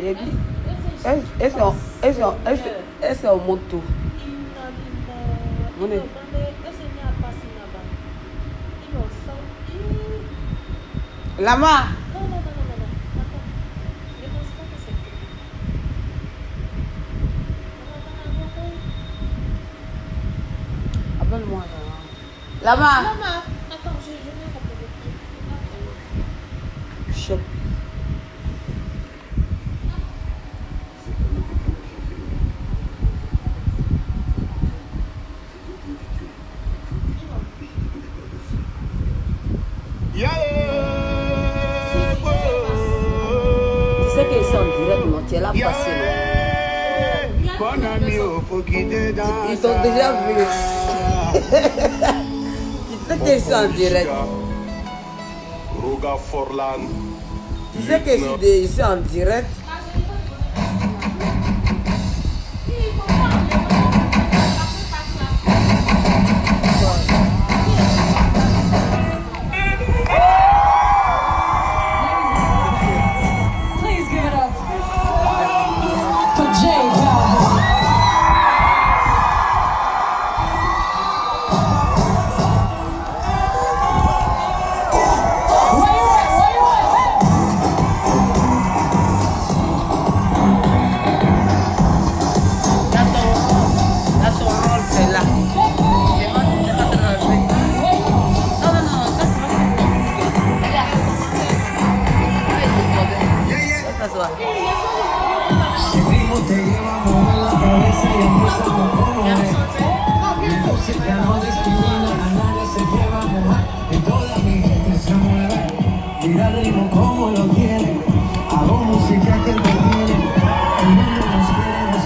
Et puis, esse é o moto. Onde? Lama. Appelle-moi. Lama. Attends, je vais rappeler. Chef. Tu sais qu'ils sont en direct, non? Tu es là passé, non? Bon ami, faut quitter dans Ils sont déjà venus. Tu sais qu'ils sont en direct. Ruga Forlan. Tu sais qu'ils sont en direct. Please give it up for J Balvin. Where you at? Where you at? Là, ton rôle, c'est là. C'est pas de rajouter. Non, non, non, ça, c'est pas ça. Ça, Si el ritmo te lleva a mover la cabeza y empieza a mover. La música no discrimina, a nadie se lleva a mojar. Y toda mi gente se mueve. Mira el ritmo como lo tiene. Hago música que entretiene. El mundo nos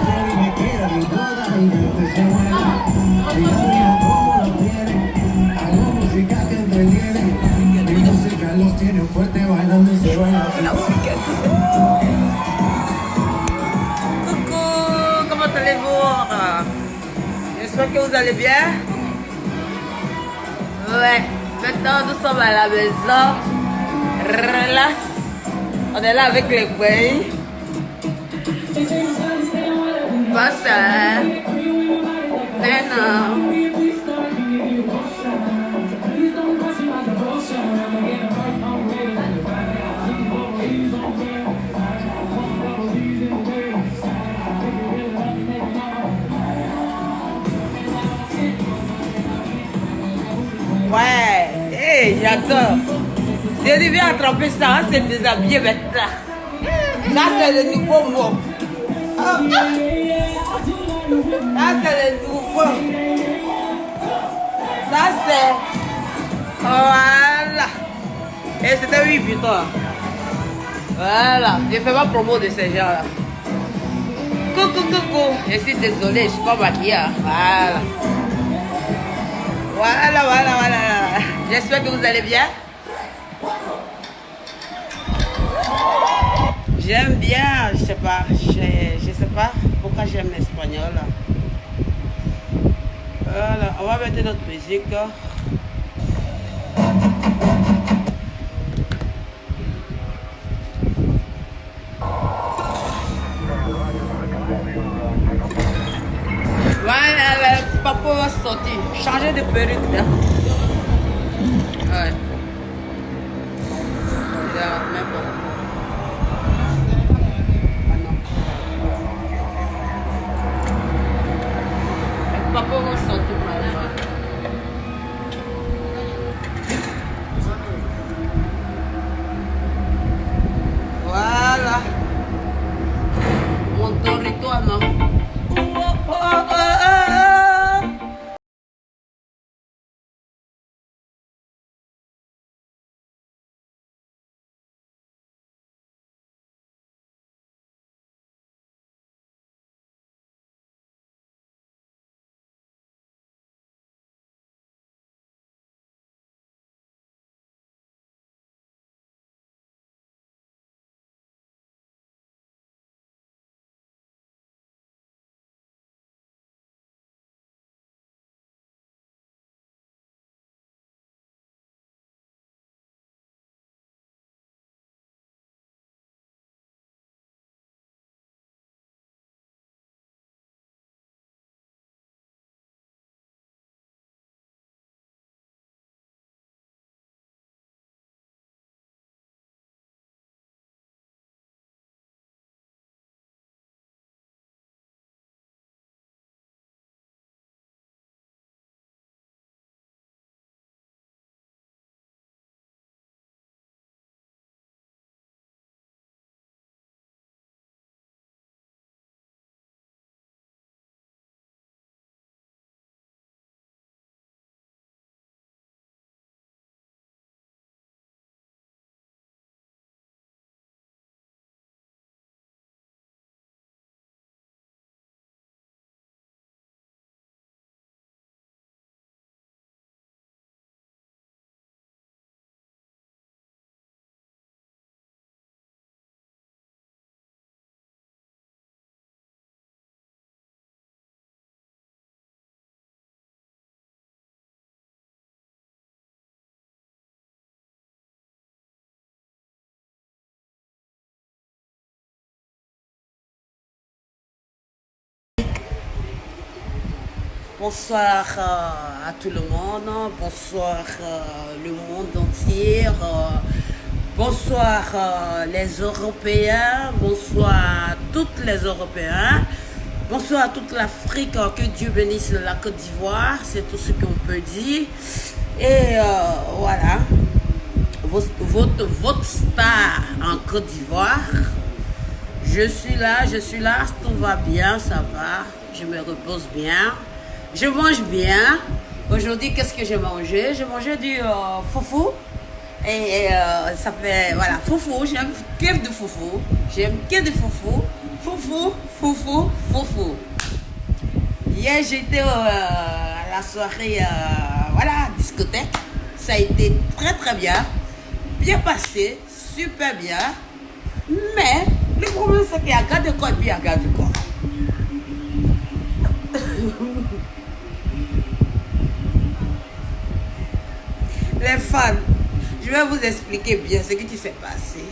quiere y me queda. Y toda mi gente se mueve. Mira el ritmo como lo tiene. Hago música que entretiene. Mi música los tiene fuerte bailando y se baila. Coucou, comment allez-vous? J'espère que vous allez bien. Ouais, maintenant nous sommes à la maison. Relax. On est là avec les boys. Pas ça. Mais non. Ouais, hey, j'adore. J'ai dit, viens attraper ça, c'est déshabillé maintenant. Ça, c'est le nouveau mot. Ça, c'est le nouveau. Ça, c'est... Voilà. Et c'était 8 putain. Voilà. Je fais ma promo de ces gens-là. Coucou, coucou. Je suis désolée, je suis pas maquillée. Voilà. Voilà, voilà, voilà. J'espère que vous allez bien. J'aime bien, je sais pas, je sais pas pourquoi j'aime l'espagnol. Voilà, on va mettre notre musique. Voilà, le papa va sortir. Changer de perruque. Là. Ouais. Même pas. Papa va sortir. Voilà. Mon territoire, non? Bonsoir à tout le monde, bonsoir le monde entier, bonsoir les Européens, bonsoir toutes les Européens, bonsoir à toute l'Afrique, que Dieu bénisse la Côte d'Ivoire, c'est tout ce qu'on peut dire. Et voilà, votre star en Côte d'Ivoire, je suis là, tout va bien, ça va, je me repose bien. Je mange bien. Aujourd'hui, qu'est-ce que j'ai mangé? J'ai mangé du foufou. Et ça fait, voilà, foufou. J'aime que du foufou. J'aime que du foufou. Foufou, foufou, foufou. Hier, j'étais à la soirée, voilà, discothèque. Ça a été très, très bien. Bien passé, super bien. Mais, le problème, c'est qu'il y a garde de corps et puis il y a garde de corps. Les fans, je vais vous expliquer bien ce qui s'est passé.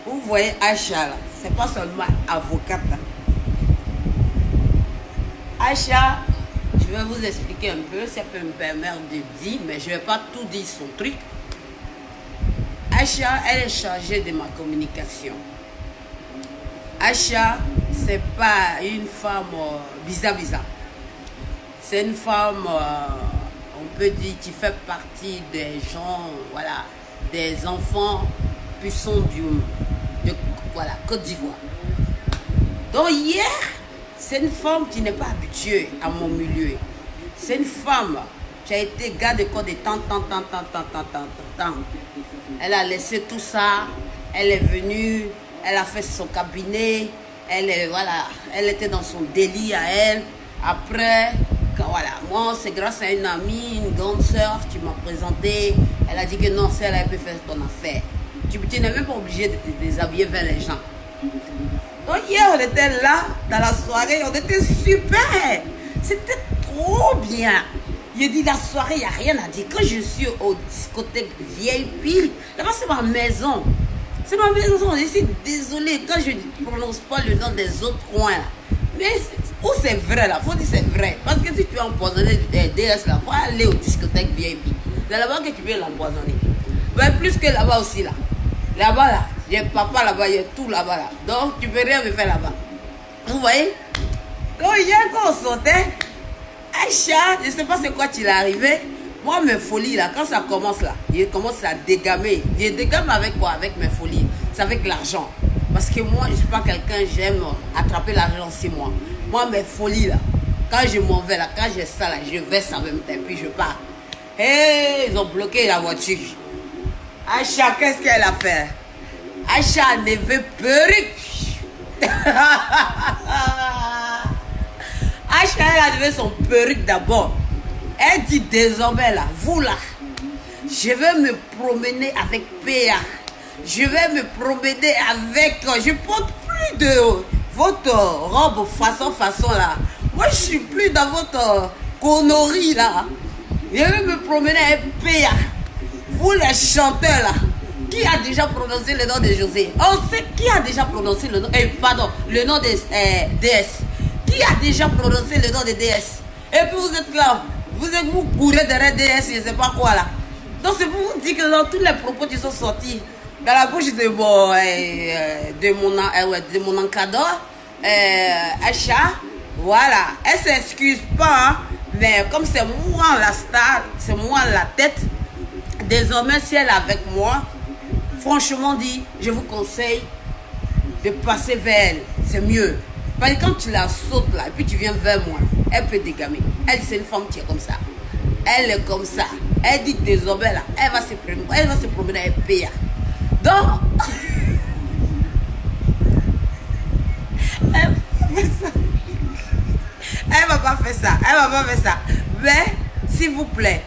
Vous voyez Aïcha là, c'est pas seulement avocate. Aïcha, je vais vous expliquer un peu, ça peut me permettre de dire, mais je vais pas tout dire son truc. Aïcha, elle est chargée de ma communication. Aïcha, c'est pas une femme bizarre. C'est une femme, on peut dire, qui fait partie des gens, voilà, des enfants puissants de voilà, Côte d'Ivoire. Donc hier, c'est une femme qui n'est pas habituée à mon milieu. C'est une femme qui a été garde de corps de temps. Elle a laissé tout ça, elle est venue, elle a fait son cabinet, elle était dans son délit à elle. Après, voilà, moi c'est grâce à une amie, une grande soeur qui m'a présenté. Elle a dit que non, c'est elle peut faire ton affaire. Tu n'es même pas obligé de te déshabiller vers les gens. Donc hier on était là, dans la soirée, on était super. C'était trop bien. Il dit la soirée, il n'y a rien à dire. Quand je suis au discothèque VIP, là-bas c'est ma maison. C'est ma maison, je suis désolée quand je ne prononce pas le nom des autres coins. Mais où c'est vrai là, faut dire c'est vrai. Parce que si tu veux empoisonner des DS là, faut aller au discothèque VIP. C'est là-bas que tu peux l'empoisonner. Mais plus que là-bas aussi là. Là-bas là, il y a papa là-bas, il y a tout là-bas là. Donc tu peux rien me faire là-bas. Vous voyez? Quand hier quand on sortait, Aïcha, je ne sais pas c'est quoi qui l'est arrivé. Moi mes folies là, quand ça commence là, il commence à dégamer. Je dégame avec quoi? Avec mes folies. C'est avec l'argent. Parce que moi, je ne suis pas quelqu'un, j'aime attraper l'argent, c'est moi. Moi, mes folies là, quand je m'en vais là, quand j'ai ça là, je verse en même temps, puis je pars. Hey, ils ont bloqué la voiture. Aïcha, qu'est-ce qu'elle a fait? Aïcha ne veut perruque. Aïcha, elle a levé son perruque d'abord. Elle dit désormais là, vous là, je vais me promener avec PA. Je vais me promener avec... Je porte plus de votre robe façon là. Moi, je suis plus dans votre connerie là. Je vais me promener avec PA. Vous les chanteurs là, qui a déjà prononcé le nom de José? On sait qui a déjà prononcé le nom... pardon, le nom de DS. Qui a déjà prononcé le nom de DS? Et puis vous êtes là, vous courez derrière DS, je ne sais pas quoi là. Donc c'est pour vous dire que dans tous les propos qui sont sortis dans la bouche de mon encadreur, Aïcha, voilà, elle s'excuse pas, hein, mais comme c'est moi la star, c'est moi la tête, désormais si elle est avec moi, franchement dit, je vous conseille de passer vers elle, c'est mieux. Parce que quand tu la sautes là, et puis tu viens vers moi, elle peut dégamer. Elle, c'est une femme qui est comme ça. Elle est comme ça. Elle dit que désormais là, elle va se promener avec PA. Donc, elle va pas faire ça. Mais, s'il vous plaît,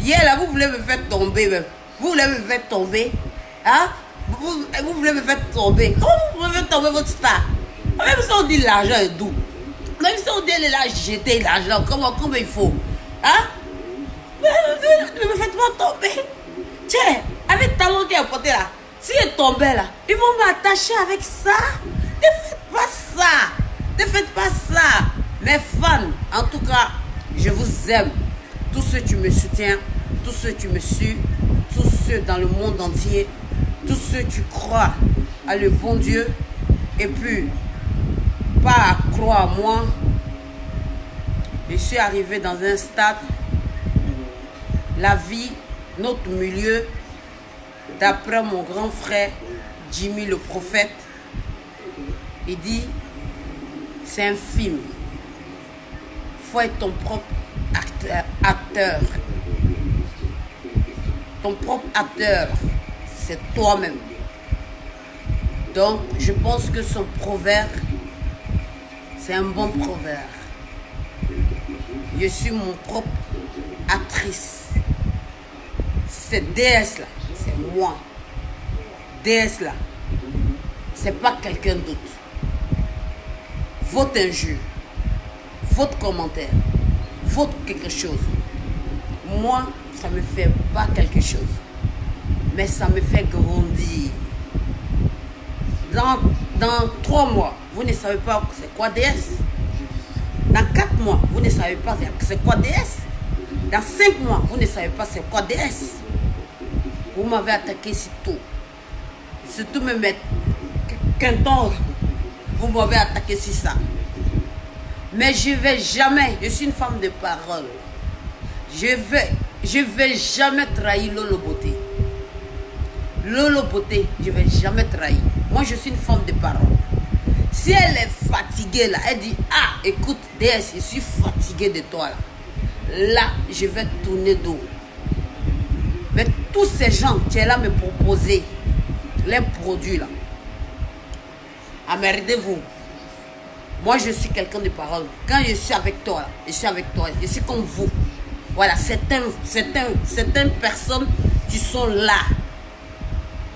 hier là, vous voulez me faire tomber même. Vous voulez me faire tomber. Hein? Vous voulez me faire tomber. Comment vous voulez me faire tomber votre star? Même si on dit l'argent est doux. Même si on dit elle est là, jeter l'argent, comment il faut. Hein? Ne me faites pas tomber. Tiens, avec le talon qui est porté là, si elle tombait là, ils vont m'attacher avec ça. Ne faites pas ça. Ne faites pas ça. Mes fans, en tout cas, je vous aime. Tous ceux qui me soutiennent, tous ceux qui me suivent, tous ceux dans le monde entier, tous ceux qui croient à le bon Dieu et puis pas à croire à moi. Je suis arrivé dans un stade, la vie, notre milieu, d'après mon grand frère Jimmy le prophète, il dit, c'est un film. Il faut être ton propre acteur. Ton propre acteur, c'est toi-même. Donc, je pense que son proverbe, c'est un bon proverbe. Je suis mon propre actrice. Cette déesse-là, c'est moi. Déesse-là, c'est pas quelqu'un d'autre. Votre injure, votre commentaire, votre quelque chose. Moi, ça me fait pas quelque chose, mais ça me fait grandir. Dans 3 mois, vous ne savez pas c'est quoi déesse. Dans 4 mois, vous ne savez pas c'est quoi déesse. Dans 5 mois, vous ne savez pas c'est quoi déesse. Vous m'avez attaqué si tôt. Surtout me mettre qu'un temps, vous m'avez attaqué si ça. Mais je vais jamais, je suis une femme de parole. Je vais jamais trahir Lolo Beauté. Lolo Beauté, je vais jamais trahir. Moi, je suis une femme de parole. Si elle est fatiguée là, elle dit, ah, écoute, DS, je suis fatiguée de toi là. Là, je vais tourner dos. Mais tous ces gens qui sont là me proposer les produits là, emmerdez-vous. Moi, je suis quelqu'un de parole. Quand je suis avec toi, là, je suis avec toi, je suis comme vous. Voilà, certaines personnes qui sont là.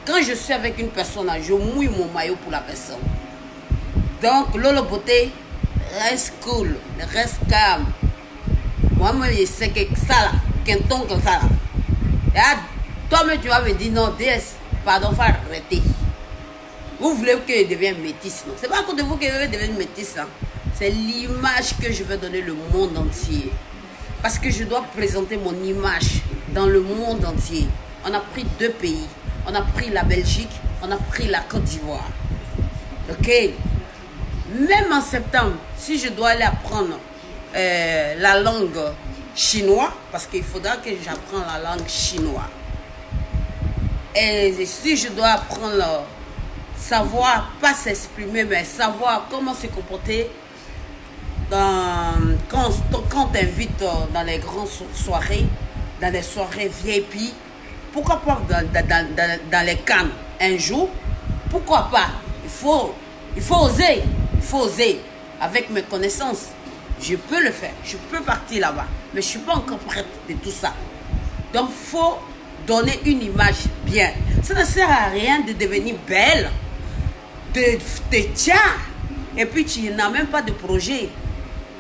Quand je suis avec une personne, là, je mouille mon maillot pour la personne. Donc, Lolo Beauté, reste cool, reste calme. Moi-même, je sais que ça là, qu'un ton comme ça là. Toi-même, tu vas me dire, non, DS, pardon, faut arrêter. Vous voulez que je devienne métisse, non? C'est pas à cause de vous que je vais devenir métisse, hein? C'est l'image que je vais donner au monde entier. Parce que je dois présenter mon image dans le monde entier. On a pris 2 pays. On a pris la Belgique, on a pris la Côte d'Ivoire. Ok? Même en septembre, si je dois aller apprendre la langue chinoise, parce qu'il faudra que j'apprenne la langue chinoise. Et si je dois apprendre, savoir, pas s'exprimer, mais savoir comment se comporter quand on t'invite dans les grandes soirées, dans les soirées VIP, pourquoi pas dans les cannes un jour, pourquoi pas, il faut oser, avec mes connaissances, je peux le faire, je peux partir là-bas, mais je ne suis pas encore prête de tout ça. Donc il faut donner une image bien. Ça ne sert à rien de devenir belle, de tiens, et puis tu n'as même pas de projet.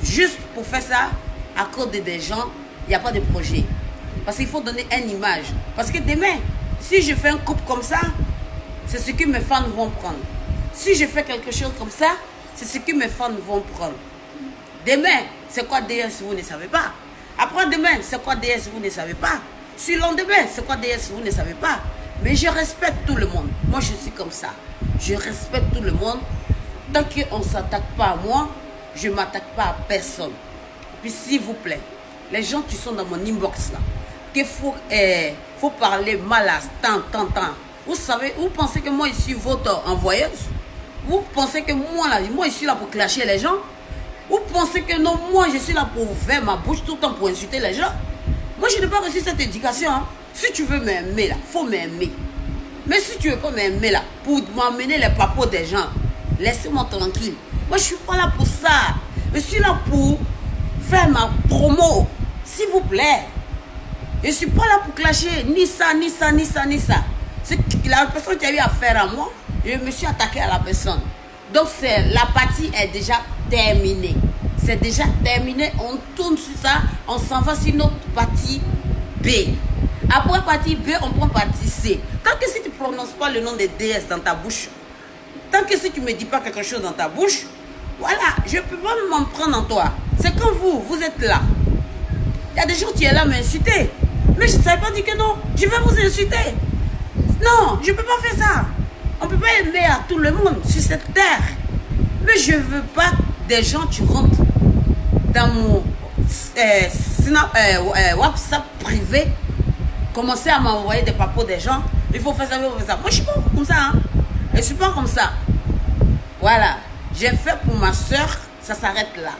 Juste pour faire ça, à cause de des gens, il n'y a pas de projet. Parce qu'il faut donner une image. Parce que demain, si je fais un couple comme ça, c'est ce que mes fans vont prendre. Si je fais quelque chose comme ça, c'est ce que mes fans vont prendre. Demain, c'est quoi DS, vous ne savez pas. Après-demain, c'est quoi DS, vous ne savez pas. Sur le lendemain, c'est quoi DS, vous ne savez pas. Mais je respecte tout le monde. Moi, je suis comme ça. Je respecte tout le monde. Tant qu'on ne s'attaque pas à moi, je ne m'attaque pas à personne. Puis s'il vous plaît, les gens qui sont dans mon inbox là, qu'il faut parler mal à tant. Vous savez, vous pensez que moi je suis votre envoyeuse? Vous pensez que moi je suis là pour clasher les gens? Vous pensez que non, moi je suis là pour ouvrir ma bouche tout le temps pour insulter les gens? Moi je n'ai pas reçu cette éducation. Hein. Si tu veux m'aimer là, il faut m'aimer. Mais si tu ne veux pas m'aimer là, pour m'emmener les papos des gens, laissez-moi tranquille. Moi, je ne suis pas là pour ça. Je suis là pour faire ma promo. S'il vous plaît. Je ne suis pas là pour clasher ni ça. C'est la personne qui a eu affaire à moi, je me suis attaqué à la personne. Donc, la partie est déjà terminée. C'est déjà terminé. On tourne sur ça. On s'en va sur notre partie B. Après partie B, on prend partie C. Tant que si tu ne prononces pas le nom de DS dans ta bouche, tant que si tu ne me dis pas quelque chose dans ta bouche, Voilà, je ne peux pas m'en prendre en toi. C'est comme vous êtes là. Il y a des gens qui sont là m'insulter. Mais je ne savais pas dire que non. Je vais vous insulter. Non, je ne peux pas faire ça. On ne peut pas aimer à tout le monde sur cette terre. Mais je ne veux pas des gens qui rentrent dans mon WhatsApp privé, commencer à m'envoyer des papos des gens. Il faut faire ça, il faut faire ça. Moi, je ne suis pas comme ça. Hein. Je ne suis pas comme ça. Voilà. J'ai fait pour ma soeur, ça s'arrête là.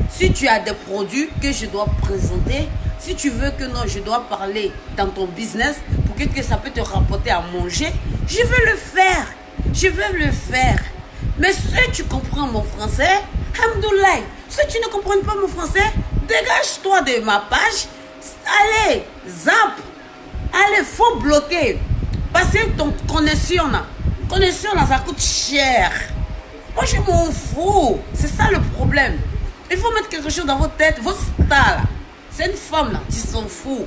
Si tu as des produits que je dois présenter, si tu veux que non, je dois parler dans ton business pour que ça peut te rapporter à manger, je veux le faire. Je veux le faire. Mais si tu comprends mon français, Hamdoulaye, si tu ne comprends pas mon français, dégage-toi de ma page. Allez, zap. Allez, faut bloquer. Parce que ton connexion là, ça coûte cher. Moi, je m'en fous. C'est ça le problème. Il faut mettre quelque chose dans votre tête. Votre star là, c'est une femme là, tu s'en fous.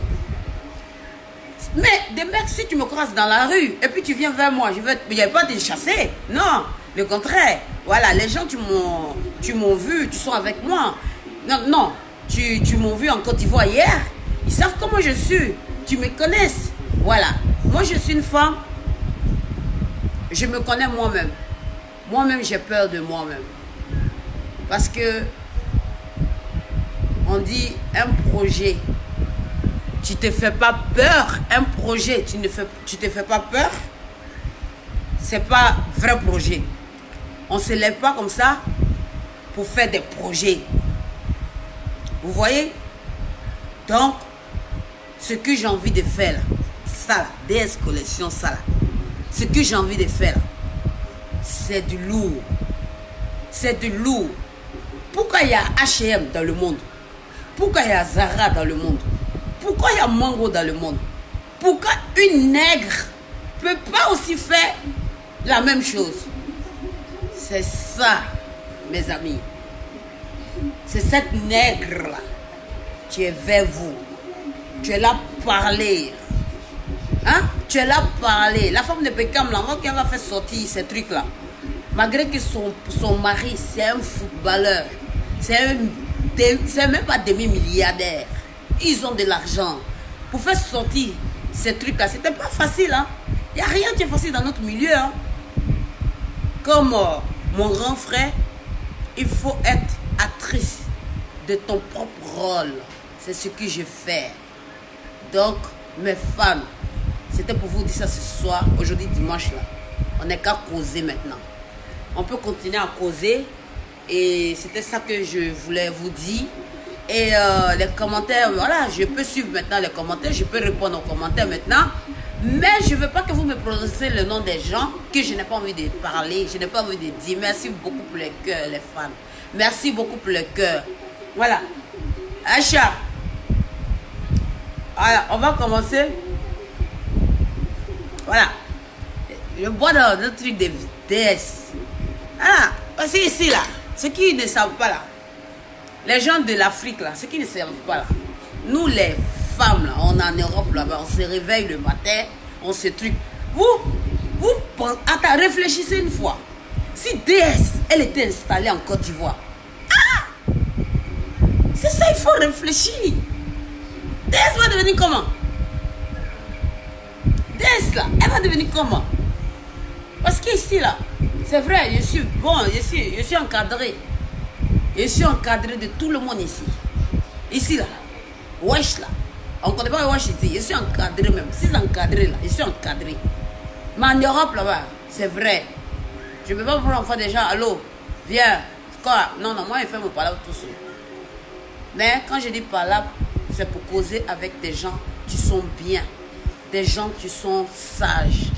Mais des mecs, si tu me croises dans la rue et puis tu viens vers moi, je vais pas te chasser. Non, le contraire. Voilà, les gens, tu m'ont vu, tu sont avec moi. Non, tu m'as vu en Côte d'Ivoire hier. Ils savent comment je suis. Tu me connais. Voilà. Moi, je suis une femme. Je me connais moi-même. Moi-même, j'ai peur de moi-même. Parce que on dit un projet, tu te fais pas peur. Un projet, tu te fais pas peur. C'est pas vrai projet. On se lève pas comme ça pour faire des projets. Vous voyez? Donc, ce que j'ai envie de faire, là, ça là, DS Collection, ça là, ce que j'ai envie de faire, c'est du lourd. C'est du lourd. Pourquoi il y a H&M dans le monde? Pourquoi il y a Zara dans le monde? Pourquoi il y a Mango dans le monde? Pourquoi une nègre ne peut pas aussi faire la même chose? C'est ça, mes amis. C'est cette nègre-là qui est vers vous. Tu es là parler. Hein? Tu es là parler. La femme de Beckham, là, qui va faire sortir ces trucs-là. Malgré que son mari, c'est un footballeur. C'est même pas demi-milliardaire. Ils ont de l'argent. Pour faire sortir ces trucs-là, c'était pas facile. Hein? Il n'y a rien qui est facile dans notre milieu. Hein? Comme mon grand frère, il faut être actrice de ton propre rôle. C'est ce que je fais. Donc, mes fans, c'était pour vous dire ça ce soir, aujourd'hui dimanche là. On n'est qu'à causer maintenant. On peut continuer à causer. Et c'était ça que je voulais vous dire. Et les commentaires, voilà, je peux suivre maintenant les commentaires. Je peux répondre aux commentaires maintenant. Mais je ne veux pas que vous me prononcez le nom des gens que je n'ai pas envie de parler. Je n'ai pas envie de dire. Merci beaucoup pour les cœurs, les fans. Merci beaucoup pour les cœurs. Voilà. Aïcha. Voilà, on va commencer. Voilà. Je bois dans le truc de vitesse. Ah, parce que ici, là, ceux qui ne savent pas, là, les gens de l'Afrique, là, ceux qui ne savent pas, là, nous, les femmes, là, on est en Europe, là-bas, on se réveille le matin, on se truc. Attends, réfléchissez une fois. Si DS, elle était installée en Côte d'Ivoire, ah, c'est ça, il faut réfléchir. DS va devenir comment? DS, là, elle va devenir comment? Parce qu'ici, là, c'est vrai, je suis bon, je suis encadré. Je suis encadré de tout le monde ici. Ici, là, wesh, là. On ne connaît pas wesh ici. Je suis encadré même. Si c'est encadré, là, je suis encadré. Mais en Europe, là-bas, c'est vrai. Je ne peux pas prendre enfant des gens, allô, viens. Quoi? Non, moi, je fais mon palabre tout seul. Mais quand je dis palabre, c'est pour causer avec des gens qui sont bien. Des gens qui sont sages.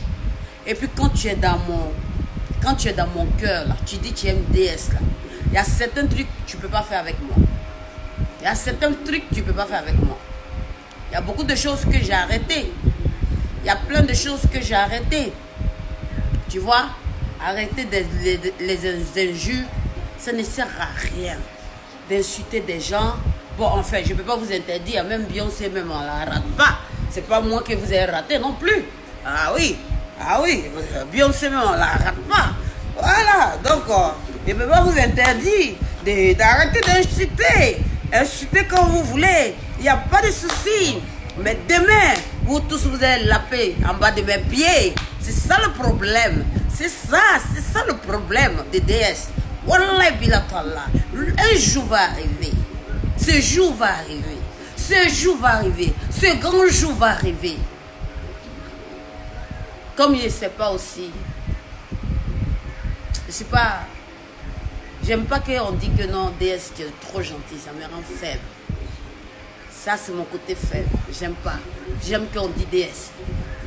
Et puis quand tu es dans mon cœur, là, tu dis que tu aimes DS, là. Il y a certains trucs que tu ne peux pas faire avec moi. Il y a certains trucs que tu ne peux pas faire avec moi. Il y a beaucoup de choses que j'ai arrêtées. Il y a plein de choses que j'ai arrêtées. Tu vois, arrêter les injures, ça ne sert à rien. D'insulter des gens. Bon, enfin, je ne peux pas vous interdire. Même Beyoncé, même on ne la rate pas. Ce n'est pas moi qui vous ai raté non plus. Ah oui, Beyoncé, même on ne la rate pas. Voilà, donc... Je ne peux pas vous interdire d'arrêter d'insulter. Insultez quand vous voulez. Il n'y a pas de souci. Mais demain, vous tous, vous allez laper en bas de mes pieds. C'est ça le problème. C'est ça le problème des déesses. Wallah bilatallah. Un jour va arriver. Ce jour va arriver. Ce jour va arriver. Ce grand jour va arriver. Comme je ne sais pas aussi. Je sais pas. J'aime pas qu'on dise que non, déesse, tu es trop gentil. Ça me rend faible. Ça, c'est mon côté faible. J'aime pas. J'aime qu'on dise déesse.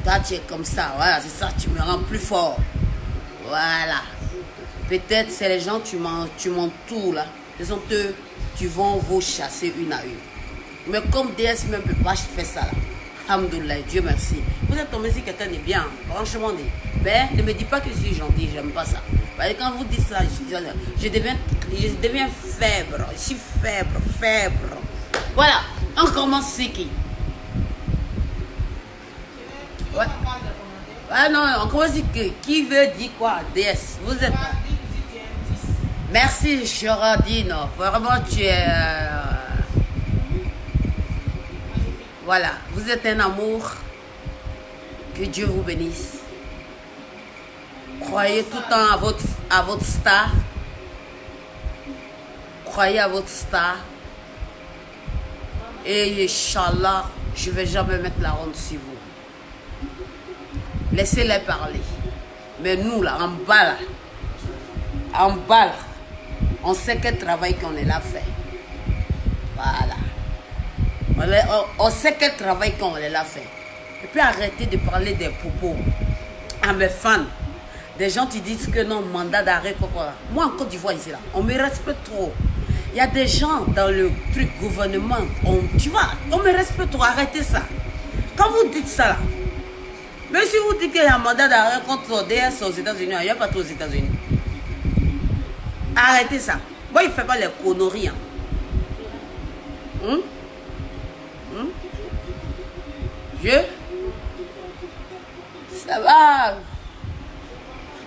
Toi, tu es comme ça. Voilà, c'est ça. Tu me rends plus fort. Voilà. Peut-être c'est les gens, tu m'entoures là. Les sont eux, tu vas vous chasser une à une. Mais comme déesse même peut pas faire ça là. Alhamdoulilah, Dieu merci. Vous êtes tombé si quelqu'un est bien. Franchement, mais ne me dis pas que je suis gentil. J'aime pas ça. Parce que quand vous dites ça, je deviens faible. Je suis faible. Voilà. On commence c'est qui? Ouais. Ah non, on commence qui veut dire quoi? DS. Vous êtes. Merci Choradine. Vraiment tu es. Voilà. Vous êtes un amour. Que Dieu vous bénisse. Croyez tout le temps à votre star. Croyez à votre star. Et Inch'Allah, je ne vais jamais mettre la honte sur vous. Laissez-les parler. Mais nous, là, en bas, on sait quel travail qu'on est là fait. Voilà. On sait quel travail qu'on est là fait. Et puis arrêtez de parler des propos à mes fans. Des gens qui disent que non, mandat d'arrêt, quoi. Moi, en Côte d'Ivoire, ici, là, on me respecte trop. Il y a des gens dans le truc gouvernement, tu vois, on me respecte trop, arrêtez ça. Quand vous dites ça là, même si vous dites qu'il y a un mandat d'arrêt contre DS aux États-Unis, il n'y a pas tout aux États-Unis. Arrêtez ça. Moi, il ne fait pas les conneries. Hein. Ça va.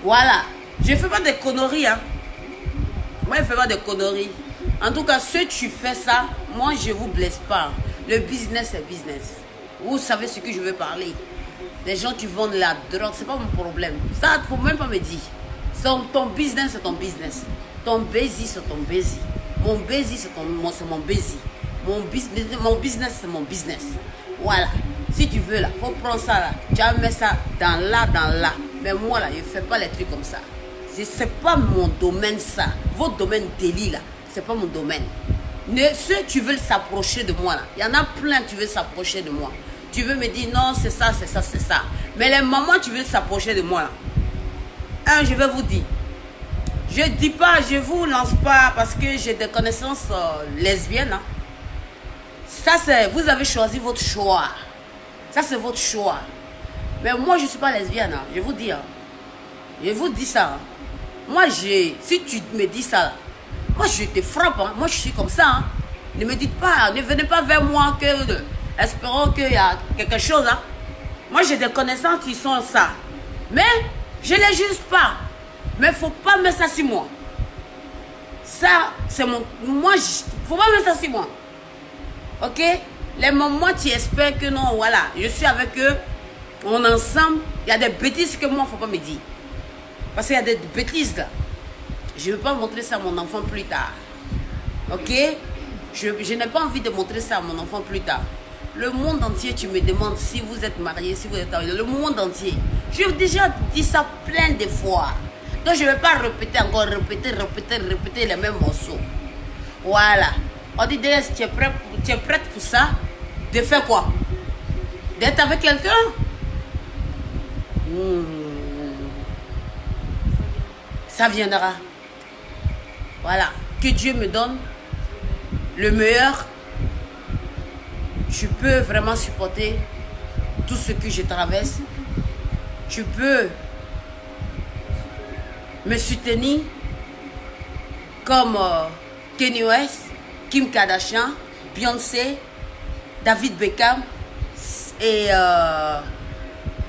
Voilà. Je ne fais pas des conneries. Hein. Moi, je ne fais pas des conneries. En tout cas, si tu fais ça, moi, je ne vous blesse pas. Le business, c'est business. Vous savez ce que je veux parler. Les gens qui vendent la drogue, ce n'est pas mon problème. Ça, il ne faut même pas me dire. Ton business, c'est ton business. Ton baiser, c'est ton baiser. Mon baiser, c'est mon baiser. Mon business, c'est mon business. Voilà. Si tu veux, là, il faut prendre ça, là. Tu vas mettre ça dans là. Mais moi, là, je ne fais pas les trucs comme ça. Ce n'est pas mon domaine, ça. Votre domaine délit, là. C'est pas mon domaine. Ceux qui veulent s'approcher de moi là, il y en a plein qui veulent s'approcher de moi. Tu veux me dire non, c'est ça. Mais les mamans qui veulent s'approcher de moi là, je vais vous dire. Je dis pas, je vous lance pas parce que j'ai des connaissances lesbiennes. Hein. Ça c'est, vous avez choisi votre choix. Ça c'est votre choix. Mais moi je suis pas lesbienne. Hein. Je vous dis. Hein. Je vous dis ça. Hein. Moi si tu me dis ça là, moi, je te frappe. Hein. Moi, je suis comme ça. Hein. Ne me dites pas, ne venez pas vers moi espérons qu'il y a quelque chose. Hein. Moi, j'ai des connaissances qui sont ça. Mais, je ne les juge pas. Mais il ne faut pas mettre ça sur moi. Ça, c'est mon... Moi, il ne faut pas mettre ça sur moi. Ok? Les mamans qui espèrent que non, voilà, je suis avec eux, on est ensemble. Il y a des bêtises que moi, il ne faut pas me dire. Parce qu'il y a des bêtises là. Je ne veux pas montrer ça à mon enfant plus tard. Ok? Je n'ai pas envie de montrer ça à mon enfant plus tard. Le monde entier, tu me demandes si vous êtes marié, si vous êtes marié. Le monde entier. J'ai déjà dit ça plein de fois. Donc, je ne vais pas répéter encore, répéter les mêmes morceaux. Voilà. On dit, DS, tu es prête pour ça? De faire quoi? D'être avec quelqu'un? Ça viendra. Voilà, que Dieu me donne le meilleur. Je peux vraiment supporter tout ce que je traverse. Je peux me soutenir comme Kanye West, Kim Kardashian, Beyoncé, David Beckham et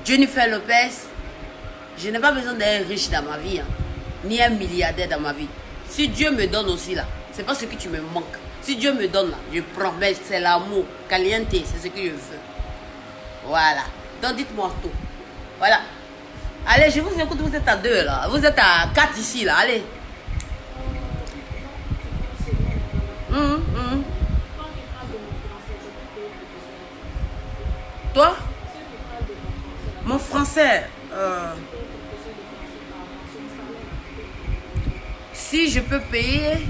Jennifer Lopez. Je n'ai pas besoin d'être riche dans ma vie, hein, ni un milliardaire dans ma vie. Si Dieu me donne aussi là, c'est pas ce que tu me manques. Si Dieu me donne là, je prends. Mais c'est l'amour. Caliente, c'est ce que je veux. Voilà. Donc dites-moi tout. Voilà. Allez, je vous écoute, vous êtes à 2 là. Vous êtes à 4 ici là, allez. Toi? Mon français. Si je peux payer.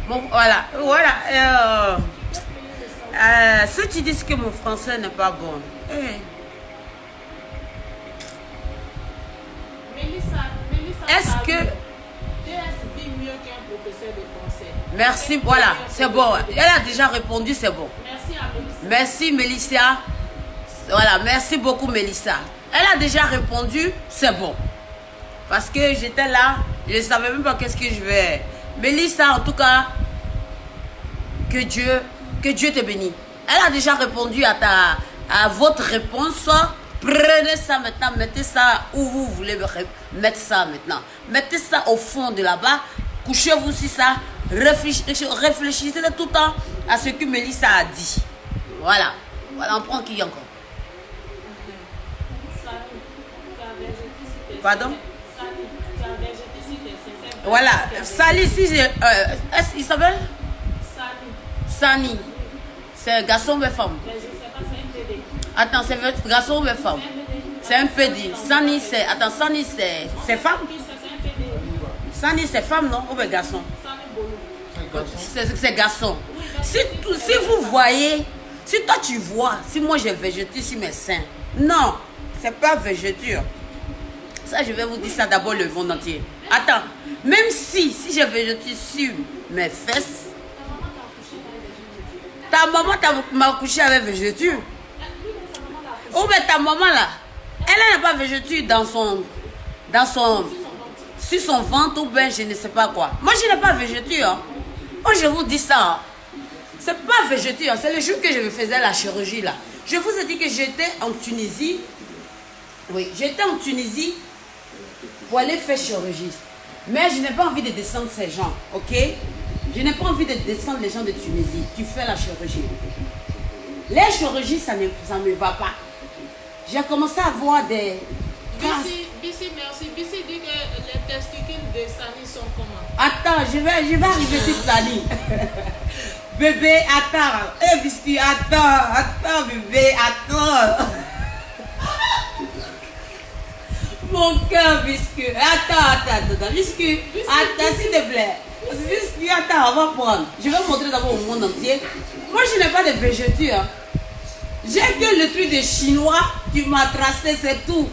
Bon, voilà. Voilà. Ceux qui disent que mon français n'est pas bon. Est-ce que... mieux qu'un professeur de français. Merci, voilà, c'est bon. Elle a déjà répondu, c'est bon. Merci à Mélissa. Merci, Mélissa. Voilà, merci beaucoup, Mélissa. Elle a déjà répondu, c'est bon. Parce que j'étais là, je ne savais même pas qu'est-ce que je vais... Mélissa, en tout cas, que Dieu te bénisse. Elle a déjà répondu à votre réponse. Prenez ça maintenant, mettez ça où vous voulez mettre ça maintenant. Mettez ça au fond de là-bas. Couchez-vous sur ça. Réfléchissez tout le temps à ce que Mélissa a dit. Voilà. Voilà, on prend qui encore? Pardon? Voilà. Sali, si j'ai... est-ce qu'il s'appelle? Sani. C'est garçon ou femme? Attends, c'est garçon ou femme? C'est un PD. Sani, c'est... Attends, Sani, c'est femme? Sani, c'est femme, non? Ou bien garçon? C'est garçon. Si vous voyez... Si toi, tu vois... Si moi, j'ai végété sur mes seins... Non, c'est pas végéture. Ça, je vais vous dire ça d'abord le monde entier. Attends, même si j'ai végété sur mes fesses... Ta maman m'a couché avec végéture. Ou bien ta maman là, elle n'a pas végéture sur son ventre ou bien je ne sais pas quoi. Moi je n'ai pas végéture. Hein. Moi je vous dis ça. Hein. C'est pas végéture, c'est le jour que je me faisais la chirurgie là. Je vous ai dit que j'étais en Tunisie. Oui, j'étais en Tunisie pour aller faire chirurgie. Mais je n'ai pas envie de descendre ces gens, ok? Je n'ai pas envie de descendre les gens de Tunisie. Tu fais la chirurgie. Les chirurgies, ça ne va pas. J'ai commencé à voir des... Bissi, merci. Bissi dit que les testicules de Sani sont comment? Attends, je vais arriver sur Sani. Bébé, attends. Eh, Bissi, attends, bébé, attends. Mon cœur, Biscuit. Attends, Biscuit. Attends, s'il te plaît. Biscuit, attends, on va prendre. Je vais montrer d'abord au monde entier. Moi, je n'ai pas de végéture. Hein. J'ai que le truc de chinois, tu m'as tracé, c'est tout.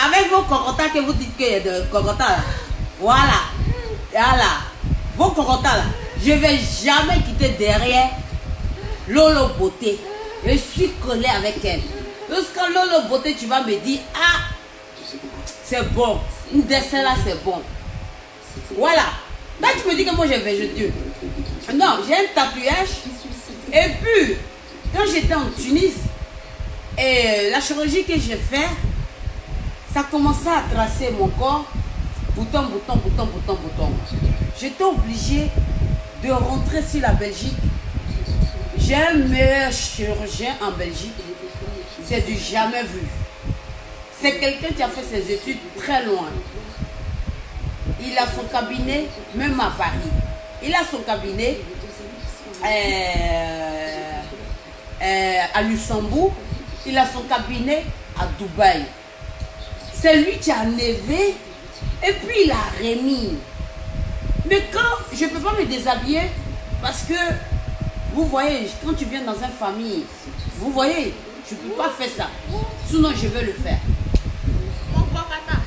Avec vos cocotas que vous dites qu'il y a de cocotas là. Voilà. Vos cocotas là. Je ne vais jamais quitter derrière Lolo Beauté. Je suis collé avec elle. Lorsque Lolo Beauté, tu vas me dire, ah, c'est bon. Une dessin là, c'est bon. Voilà. Là, tu me dis que moi, j'ai végéture. Non, j'ai un tatouage. Et puis, quand j'étais en Tunis, et la chirurgie que j'ai faite, ça commençait à tracer mon corps. Bouton. J'étais obligée de rentrer sur la Belgique. J'ai un meilleur chirurgien en Belgique. C'est du jamais vu. C'est quelqu'un qui a fait ses études très loin. Il a son cabinet, même à Paris. Il a son cabinet à Luxembourg. Il a son cabinet à Dubaï. C'est lui qui a enlevé et puis il a remis. Mais quand je ne peux pas me déshabiller, parce que vous voyez, quand tu viens dans une famille, vous voyez, je ne peux pas faire ça. Sinon, je vais le faire. Mon cocota,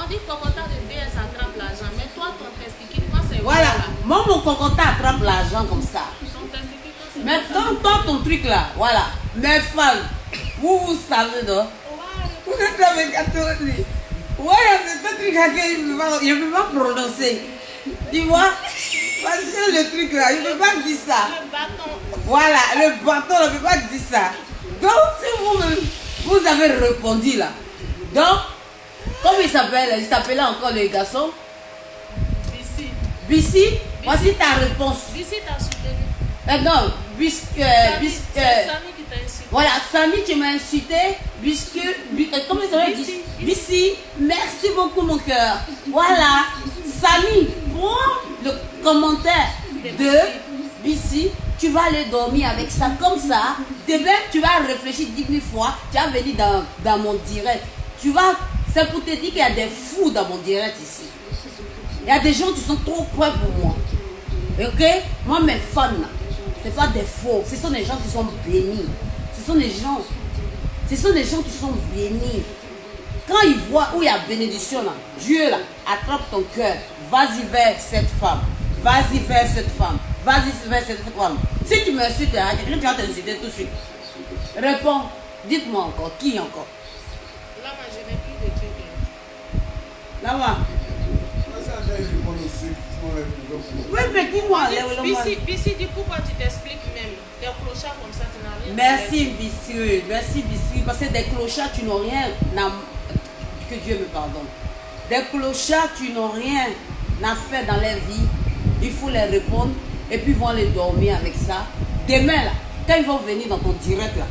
on dit cocota de DS attrape l'argent, mais toi, ton testicule, moi, c'est voilà. Moi, mon cocota attrape l'argent comme ça. Ton testicule, c'est mais quand ton truc là, voilà, mes femmes, vous savez, non? Vous êtes avec 14. Ouais, c'est un truc là que je ne peux pas prononcer. Tu vois? Parce que le truc là, je ne peux pas dire ça. le bâton. Voilà, le bâton, je ne peux pas dire ça. Donc, si vous avez répondu là. Donc, comment il s'appelle? Il s'appelait encore le garçon? Bissi, voici ta réponse. Bissi t'a soutenu. Non, C'est Samy qui t'a insulté. voilà, Samy, tu m'as insulté, comment ça s'appelle? Bissi. Bissi, merci beaucoup mon cœur. Voilà, Samy, prends le commentaire de Bissi, tu vas aller dormir avec ça comme ça. Demain, tu vas réfléchir 10 000 fois, tu vas venir dans mon direct. C'est pour te dire qu'il y a des fous dans mon direct ici. Il y a des gens qui sont trop près pour moi. Ok? Moi, mes fans, ce n'est pas des faux. Ce sont des gens qui sont bénis. Ce sont des gens qui sont bénis. Quand ils voient où il y a bénédiction, là, Dieu, là, attrape ton cœur. Vas-y vers cette femme. Vas-y vers cette femme. Vas-y vers cette femme. Si tu m'insultes, quelqu'un tu vas t'insulter tout de suite. Réponds. Dites-moi encore. Qui encore? Là, moi, je n'ai plus de trucs. Là-bas. Oui, mais dis-moi. Bissi, dis pourquoi tu t'expliques même. Des clochards comme ça, tu n'as rien. Merci, Bissi. Merci, Bissi. Parce que des clochards, tu n'as rien. Que Dieu me pardonne. Des clochards, tu n'as rien à faire dans leur vie. Il faut les répondre. Et puis, ils vont aller dormir avec ça. Demain, là, quand ils vont venir dans ton direct, là,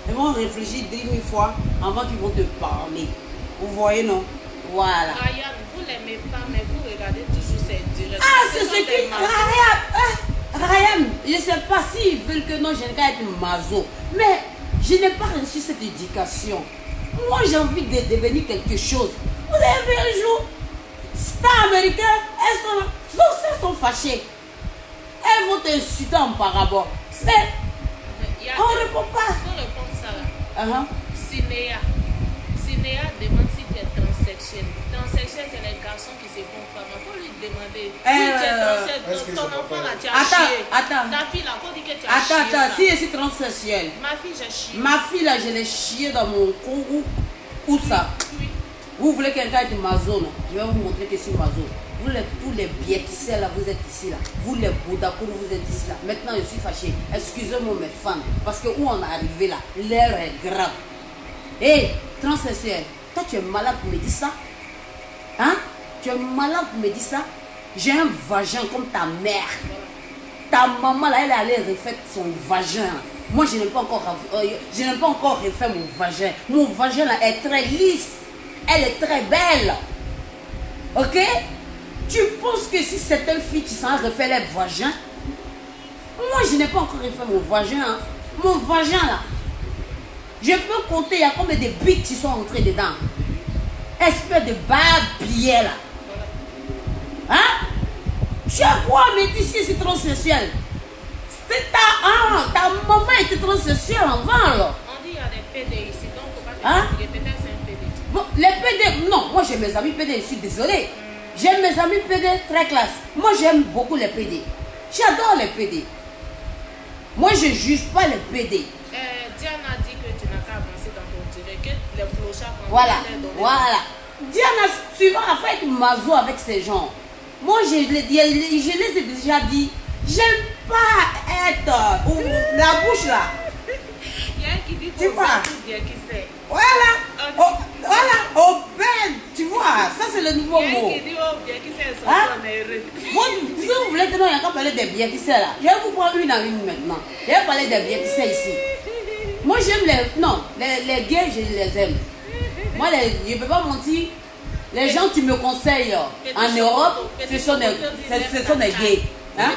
ils vont réfléchir 10 000 fois avant qu'ils vont te parler. Vous voyez, non? Voilà. Ryan, vous l'aimez pas, mais vous regardez toujours ces directs. Ah, c'est ce qui... Ryan, je ne sais pas s'ils veulent que non, je n'ai qu'à être mazo. Mais je n'ai pas reçu cette éducation. Moi, j'ai envie de devenir quelque chose. Vous avez vu un jour, stars américains, elles sont fâchées. Elles vont t'insulter en parabole. Mais on ne répond pas. Pour répondre ça là, Sinéa demande si tu es transsexuel. Transsexuel, c'est les garçons qui se font femmes. Il faut lui demander. Si tu es transsexuel, ton enfant là, tu as chié. Attends. Ta fille là, il faut dire que tu as chié. Attends, si je suis transsexuelle. Ma fille, j'ai chié. Ma fille là, je l'ai chié dans mon cou. Où ça? Oui. Vous voulez quelqu'un être mazo, non? Je vais vous montrer que c'est mazo. Vous tous les biétissés là, vous êtes ici là. Vous les boudakours, vous êtes ici là. Maintenant, je suis fâché. Excusez-moi mes fans. Parce que où on est arrivé là, l'air est grave. Hé, transsexuel, toi tu es malade pour me dire ça? Hein? Tu es malade pour me dire ça? J'ai un vagin comme ta mère. Ta maman là, elle est allée refaire son vagin. Moi, je n'ai pas encore refait mon vagin. Mon vagin là est très lisse. Elle est très belle. Ok? Tu penses que si certaines filles qui s'en refait leur vagin? Moi, je n'ai pas encore refait mon vagin. Hein. Mon vagin là. Je peux compter, il y a combien de bites qui sont entrés dedans. Espèce de bablier là. Hein? Tu as quoi me dire si c'est transsexuel? Ta maman était transsexuelle avant alors. On dit qu'il y a des PD ici, donc il ne faut pas te Hein? dire que peut-être c'est un PD. Bon, les PD, non, moi j'ai mes amis PD, je suis désolé. J'aime mes amis PD très classe. Moi j'aime beaucoup les PD. J'adore les PD. Moi je ne juge pas les PD. Diana dit que tu n'as qu'à avancer dans ton direct, que les clochards vont Voilà, les donner. voilà. Diana, tu vas après être mazo avec ces gens. Moi je les ai déjà dit. J'aime pas être la bouche là. Il y a un qui dit Tu qu'on vois? sait tout bien qui c'est. Voilà. Oh, voilà. Au ben, tu vois, ça c'est le nouveau Il y a mot. un qui dit oh bien qui c'est son Hein? son est heureux. Si vous voulez que non, il y a qu'à parler des biens qui sont là. Je vais vous prendre une à une maintenant. Je vais parler des biens qui sont ici. Moi j'aime les gays, je les aime. Moi je ne peux pas mentir. Les gens qui me conseillent en Europe, ce sont des gays. Hein?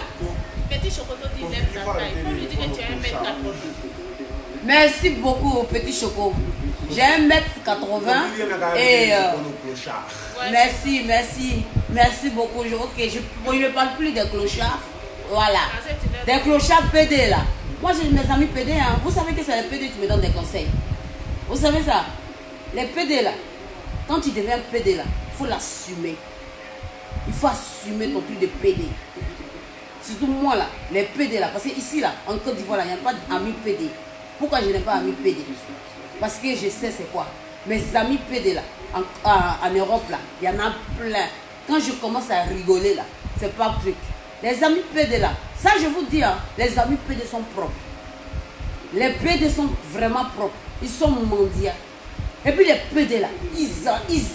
Petit Chocoto dit lève ta taille. Il faut lui dire que tu as 1m80. Merci beaucoup, petit Choco. J'ai 1m80 et merci beaucoup. Ok, je ne parle plus des clochards. Voilà. Des clochards PD là. Moi j'ai mes amis PD. Hein. Vous savez que c'est les PD qui me donnent des conseils. Vous savez ça? Les PD là, quand tu deviens PD là, il faut l'assumer. Il faut assumer ton truc de PD. Surtout moi là, les PD là, parce que ici là, en Côte d'Ivoire là, il n'y a pas d'amis PD. Pourquoi je n'ai pas d'amis PD? Parce que je sais c'est quoi. Mes amis PD là, en Europe là, il y en a plein. Quand je commence à rigoler là, c'est pas truc. Les amis PD là, ça je vous dis, hein, les amis PD sont propres. Les PD sont vraiment propres. Ils sont mondiaux. Et puis les PD là, ils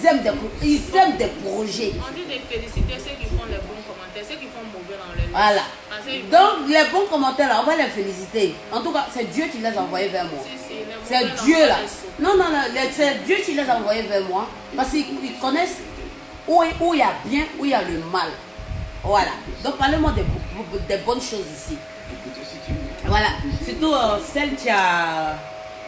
aiment des projets. On dit de féliciter ceux qui font les bons commentaires, ceux qui font enfants mauvais, on les laisse. Voilà. Parce qu'ils Donc, les bons commentaires, là, on va les féliciter. En tout cas, c'est Dieu qui les a envoyés vers moi. les C'est mauvais, Dieu on là. les sauve. Non, non, non, c'est Dieu qui les a envoyés vers moi. Parce qu'ils connaissent où il y a bien, où il y a le mal. Voilà. Donc, parlez-moi des bonnes choses ici. Voilà. Surtout celle qui a.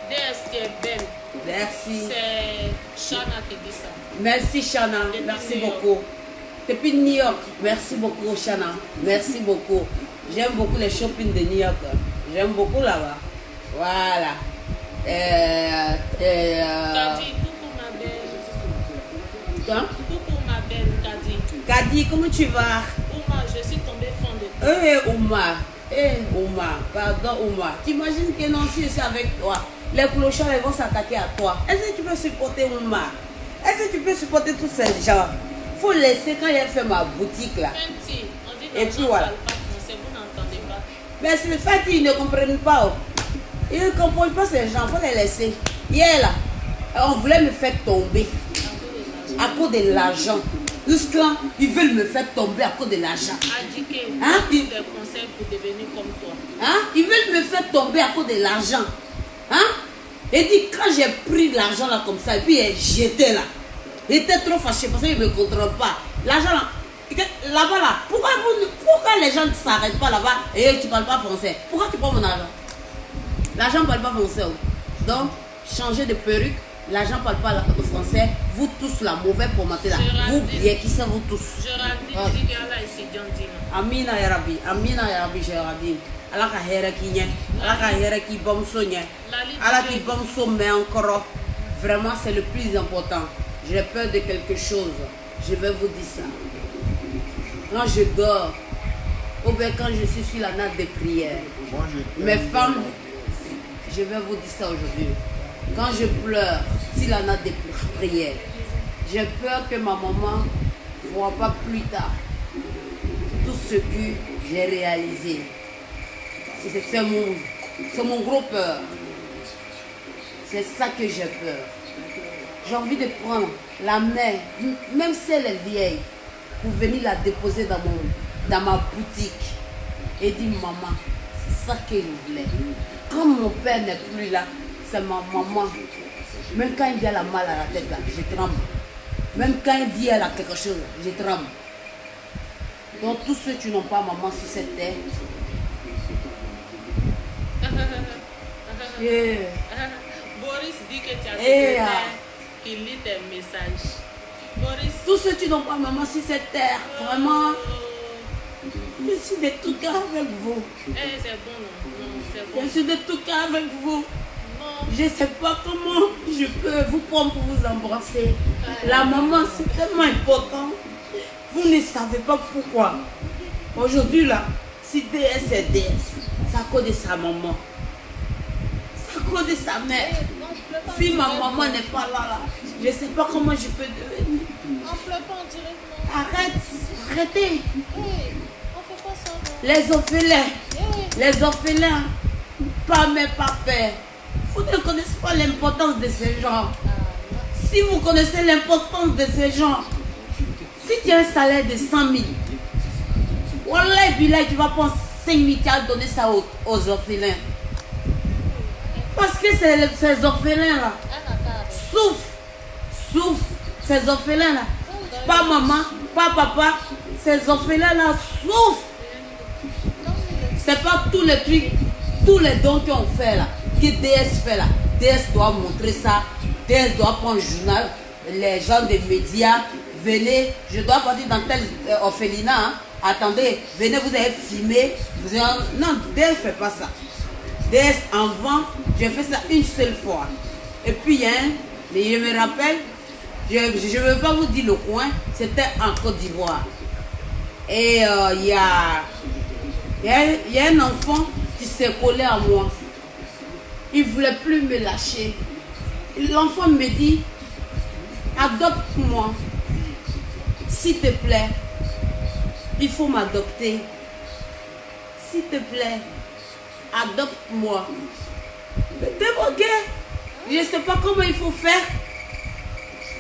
DS qui est belle. Merci. C'est Shana qui dit ça. Merci, Shana. Depuis Merci New York. beaucoup. Depuis New York. Merci beaucoup, Shana. Merci beaucoup. J'aime beaucoup les shopping de New York. J'aime beaucoup là-bas. Voilà. Kadi, coucou ma belle. Hein? Coucou ma belle, Kadi. Kadi, comment tu vas? Ouma, je suis tombée fan de toi. Ouma. Ouma. Pardon, Ouma. T'imagines que non, si je suis avec toi, les clochards ils vont s'attaquer à toi. Est-ce que tu peux supporter Ouma? Est-ce que tu peux supporter tous ces gens? Faut laisser quand j'ai fait ma boutique là. Fenty, on dit Et que puis les gens voilà. ne parlent pas français, vous n'entendez pas. Mais c'est le fait qu'ils ne comprennent pas. Oh. Ils ne comprennent pas ces gens, il faut les laisser. Hier là, on voulait me faire tomber à cause de l'argent. Jusqu'à ils veulent me faire tomber à cause de l'argent. Adjiké, Hein? des conseils pour devenir comme toi. Hein? Ils veulent me faire tomber à cause de l'argent. Hein? Et dit, quand j'ai pris l'argent là comme ça, et puis j'étais là. J'étais trop fâché parce qu'ils ne me contrôlent pas. L'argent là, là-bas là, pourquoi les gens ne s'arrêtent pas là-bas et tu ne parles pas français? Pourquoi tu prends mon argent? L'argent ne parle pas français. Oh. Donc, changez de perruque. L'argent ne parle pas le français. Vous tous là, mauvais pour mater là. Vous oubliez qui c'est vous tous. Je radis, dis que Allah est si gentil. Amina ya Rabbi, Amina ya Rabbi, je radis. Allah ka hera ki nye, Allah ka hera ki bomso nye, Allah ki bomso mais encore. Vraiment, c'est le plus important. J'ai peur de quelque chose. Je vais vous dire ça. Quand je dors, ou bien quand je suis sur la natte de prière, mes femmes, je vais vous dire ça aujourd'hui. Quand je pleure sur la natte de prière, j'ai peur que ma maman ne voit pas plus tard tout ce que j'ai réalisé. C'est mon gros peur. C'est ça que j'ai peur. J'ai envie de prendre la mère, même si elle est vieille, pour venir la déposer dans ma boutique et dire maman, c'est ça que je voulais. Quand mon père n'est plus là, c'est ma maman. Même quand il dit elle a mal à la tête là, je tremble. Même quand il dit elle a quelque chose, je tremble. Donc tous ceux qui n'ont pas maman sur cette terre, Boris dit que tu as secrétaire qui lit tes messages. Boris, tous ceux qui n'ont pas maman sur cette terre, vraiment, je suis de tout cœur avec vous. c'est bon, non, c'est bon. Je suis de tout cœur avec vous. Non, Je ne sais pas comment je peux vous prendre pour vous embrasser. La maman, c'est tellement important. Vous ne savez pas pourquoi. Aujourd'hui, là, si DS est DS, c'est à cause de sa maman. C'est à cause de sa mère. Si ma maman n'est pas là, je ne sais pas comment je peux devenir. on pleure pas en direct, non. Arrêtez. Hey, on fait pas ça, non. Les orphelins. Hey, Les orphelins, pas mère, pas père. Vous ne connaissez pas l'importance de ces gens. Si vous connaissez l'importance de ces gens, si tu as un salaire de 100 000, Wallah, Billah, tu vas prendre 5 000, tu vas donner ça aux orphelins. Parce que ces orphelins-là souffrent. Ces orphelins-là. Pas maman, pas papa, ces orphelins-là souffrent. C'est pas tous les trucs, tous les dons qu'on fait là, que DS fait là. DS doit montrer ça, DS doit prendre le journal, les gens des médias, venez, je dois partir dans tel orphelinat, hein. Attendez, venez, vous avez filmé. Non, DS ne fait pas ça. DS en vend, j'ai fait ça une seule fois. Et puis il y a mais je me rappelle, je ne veux pas vous dire le coin, c'était en Côte d'Ivoire. Et il y a un enfant qui s'est collé à moi. Il ne voulait plus me lâcher. L'enfant me dit, adopte-moi. S'il te plaît, il faut m'adopter. S'il te plaît, adopte-moi. Ok, je ne sais pas comment il faut faire.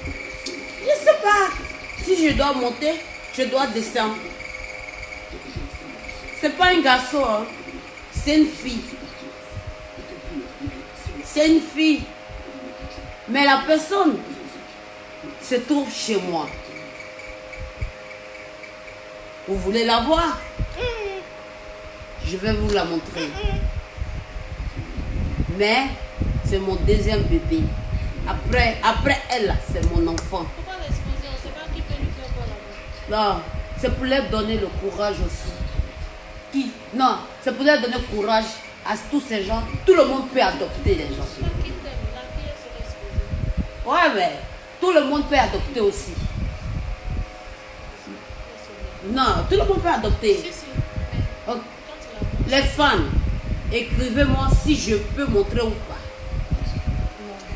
Je ne sais pas. Si je dois monter, je dois descendre. C'est pas un garçon, hein. C'est une fille. C'est une fille. Mais la personne se trouve chez moi. Vous voulez la voir? Je vais vous la montrer. Mais c'est mon deuxième bébé. Après elle, là, c'est mon enfant. Pourquoi l'exposer? On ne sait pas qui peut lui faire quoi là-bas. Non, c'est pour leur donner le courage aussi. Qui? Non, c'est pour leur donner le courage à tous ces gens. Tout le monde peut adopter les gens. C'est pas qui t'aime. La fille, elle sera exposée. Ouais, mais tout le monde peut adopter aussi. Non, tout le monde peut adopter. Si, si. Ok. Quand tu l'as Les fans, écrivez-moi si je peux montrer ou pas.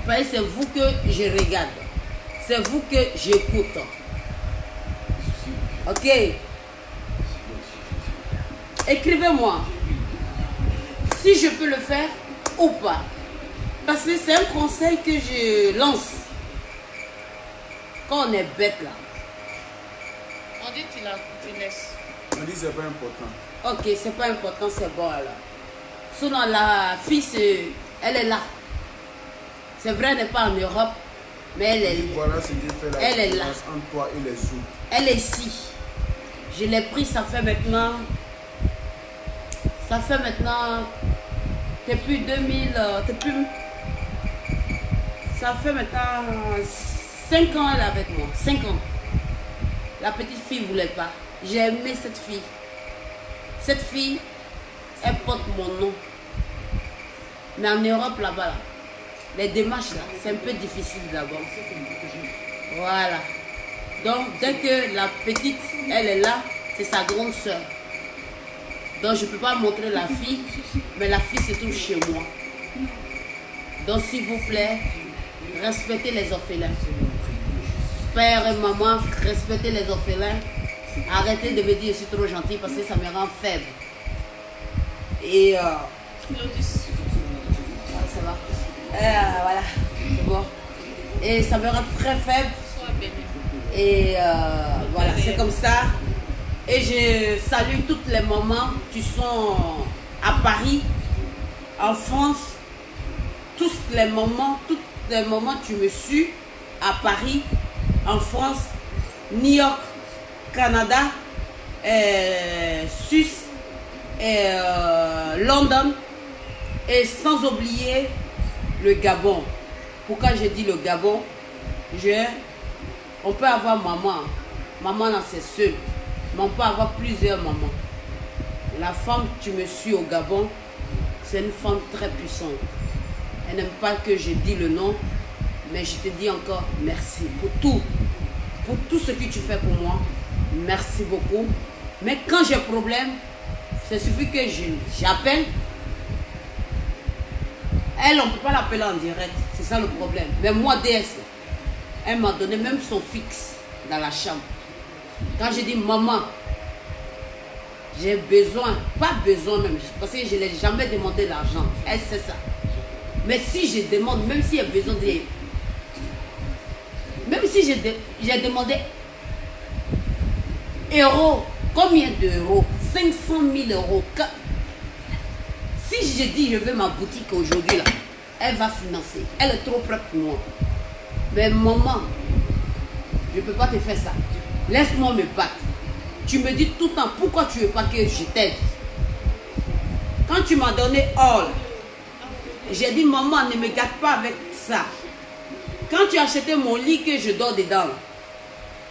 Parce que c'est vous que je regarde. C'est vous que j'écoute. Ok. Écrivez-moi si je peux le faire ou pas. Parce que c'est un conseil que je lance. Quand on est bête là. on dit que tu laisses. On dit que c'est pas important. Ok, c'est pas important, c'est bon alors. Sinon, la fille, elle est là. C'est vrai, elle n'est pas en Europe, mais elle est là. Voilà ce qui fait la Elle est là. différence entre toi et les autres. Elle est ici. Je l'ai pris, ça fait maintenant. Depuis 2000. Ça fait maintenant 5 ans, elle est avec moi. 5 ans. La petite fille ne voulait pas. J'ai aimé cette fille. Cette fille, elle porte mon nom. Mais en Europe, là-bas, là, les démarches, là, c'est un peu difficile d'abord. Voilà. Donc, dès que la petite, elle est là, c'est sa grande soeur. Donc, je ne peux pas montrer la fille, mais la fille se trouve chez moi. Donc, s'il vous plaît, respectez les orphelins. Père et maman, respectez les orphelins. Arrêtez de me dire je suis trop gentille parce que ça me rend faible. Et Lotus. ça va. Voilà, c'est bon. Et ça me rend très faible. Sois béni. Et voilà, c'est comme ça. Et je salue toutes les mamans qui sont à Paris, en France. Toutes les mamans qui me suivent à Paris, en France, New York, Canada, Suisse, et London, et sans oublier le Gabon. Pourquoi je dis le Gabon? On peut avoir maman là c'est seul, mais on peut avoir plusieurs mamans. La femme qui me suit au Gabon, c'est une femme très puissante. Elle n'aime pas que je dise le nom, mais je te dis encore merci pour tout ce que tu fais pour moi. Merci beaucoup. Mais quand j'ai problème, c'est suffit que j'appelle. Elle, on ne peut pas l'appeler en direct. C'est ça le problème. Mais moi, DS, elle m'a donné même son fixe dans la chambre. Quand j'ai dit, maman, j'ai besoin, pas besoin même, parce que je ne l'ai jamais demandé l'argent. Elle sait ça. Mais si je demande, même si elle a besoin de... Même si j'ai demandé euros, combien d'euros? 500 000 euros. Si je dis je veux ma boutique aujourd'hui, là, elle va financer. Elle est trop prête pour moi. Mais maman, je ne peux pas te faire ça. Laisse-moi me battre. Tu me dis tout le temps, pourquoi tu ne veux pas que je t'aide? Quand tu m'as donné all, j'ai dit maman, ne me gâte pas avec ça. Quand tu as acheté mon lit que je dors dedans,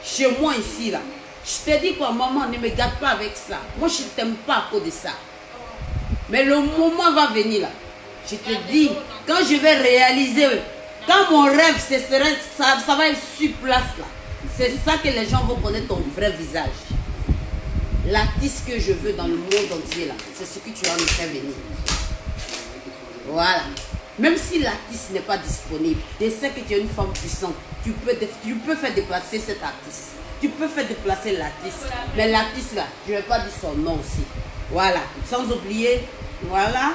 chez moi ici, là, je t'ai dit quoi, maman, ne me gâte pas avec ça. Moi, je ne t'aime pas à cause de ça. Mais le moment va venir là. Je te dis, quand je vais réaliser, quand mon rêve, ça va être sur place là. C'est ça que les gens vont connaître ton vrai visage. L'artiste que je veux dans le monde entier là, c'est ce que tu vas me faire venir. Voilà. Même si l'artiste n'est pas disponible, je sais que tu es une femme puissante. Tu peux faire déplacer cet artiste. Tu peux faire déplacer l'artiste. Mais l'artiste là, je ne vais pas dire son nom aussi. Voilà. Sans oublier, voilà.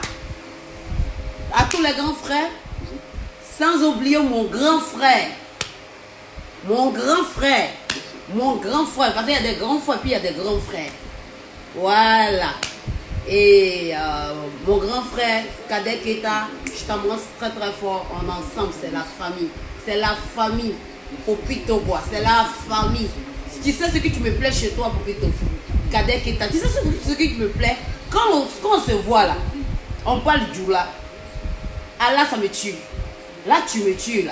À tous les grands frères. Sans oublier mon grand frère. Mon grand frère. Mon grand frère. Parce qu'il y a des grands frères et puis il y a des grands frères. Voilà. Et mon grand frère, Cadet Keta, je t'embrasse très très fort. On est ensemble, c'est la famille. C'est la famille. Popito, quoi. C'est la famille. Tu sais ce que tu me plais chez toi, Popito. Cadet Keta. Tu sais ce que tu me plaît. Quand on se voit là, on parle Djoula. Ah là, ça me tue. Là, tu me tues là.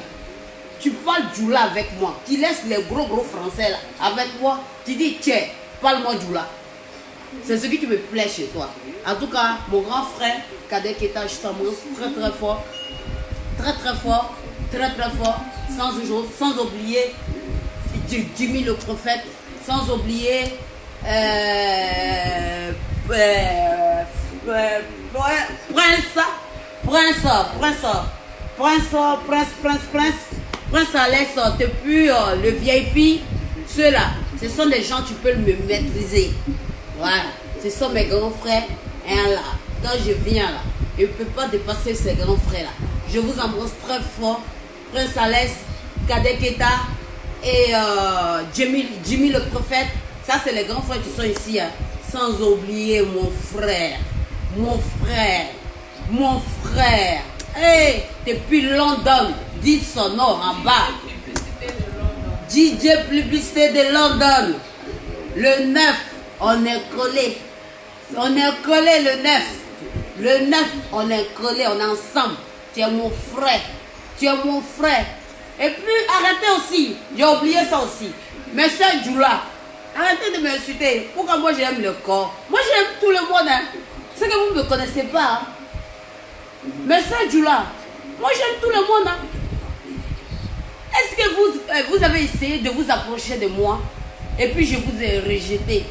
Tu parles Djoula avec moi. Tu laisses les gros français là avec moi. Tu dis, tiens, parle-moi Djoula. C'est ce qui me plaît chez toi. En tout cas, mon grand frère, Cadet Keta, je t'embrasse très très fort. Très très fort. Très très fort. Sans oublier Jimmy le prophète. Sans oublier Prince Alex, depuis le VIP, ceux-là, ce sont des gens, tu peux me maîtriser. Voilà, ce sont mes grands frères. Et là, quand je viens là, je ne peux pas dépasser ces grands frères-là. Je vous embrasse très fort. Prince Alex, Cadet Keta et Jimmy le prophète. Ça, c'est les grands frères qui sont ici. Hein. Sans oublier mon frère. Hey, depuis London, dites son nom en bas. DJ Publicité de London. Le 9, on est collé. On est collé le 9. Le 9, on est collé, on est ensemble. Tu es mon frère. Et puis, arrêtez aussi. J'ai oublié ça aussi. Monsieur Djoula, arrêtez de m'insulter. Pourquoi moi j'aime le corps? Moi j'aime tout le monde. Hein. C'est que vous ne me connaissez pas. Hein. Monsieur Djoula, moi j'aime tout le monde. Hein. Est-ce que vous avez essayé de vous approcher de moi et puis je vous ai rejeté?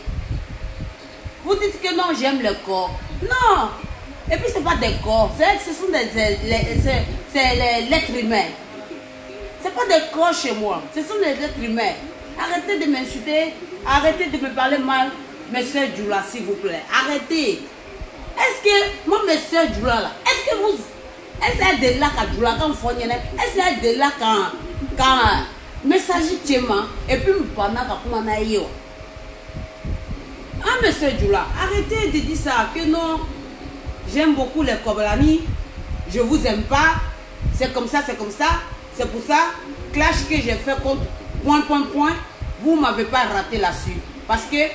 Vous dites que non, j'aime le corps. Non. Et puis ce n'est pas des corps. Ce sont l'être humain. Ce n'est pas des corps chez moi. Ce sont des êtres humains. Arrêtez de m'insulter. Arrêtez de me parler mal. Monsieur Djoula, s'il vous plaît. Arrêtez. Est-ce que, moi, monsieur Djoula, là, est-ce que vous... Est-ce qu'il y a de là quand Djoula, quand vous est-ce qu'il y a de là quand message tient et puis pendant qu'on a eu. Ah, monsieur Djoula, arrêtez de dire ça, que non, j'aime beaucoup les Koblani, je vous aime pas, c'est comme ça, c'est pour ça, clash que j'ai fait contre point, vous ne m'avez pas raté là-dessus, parce que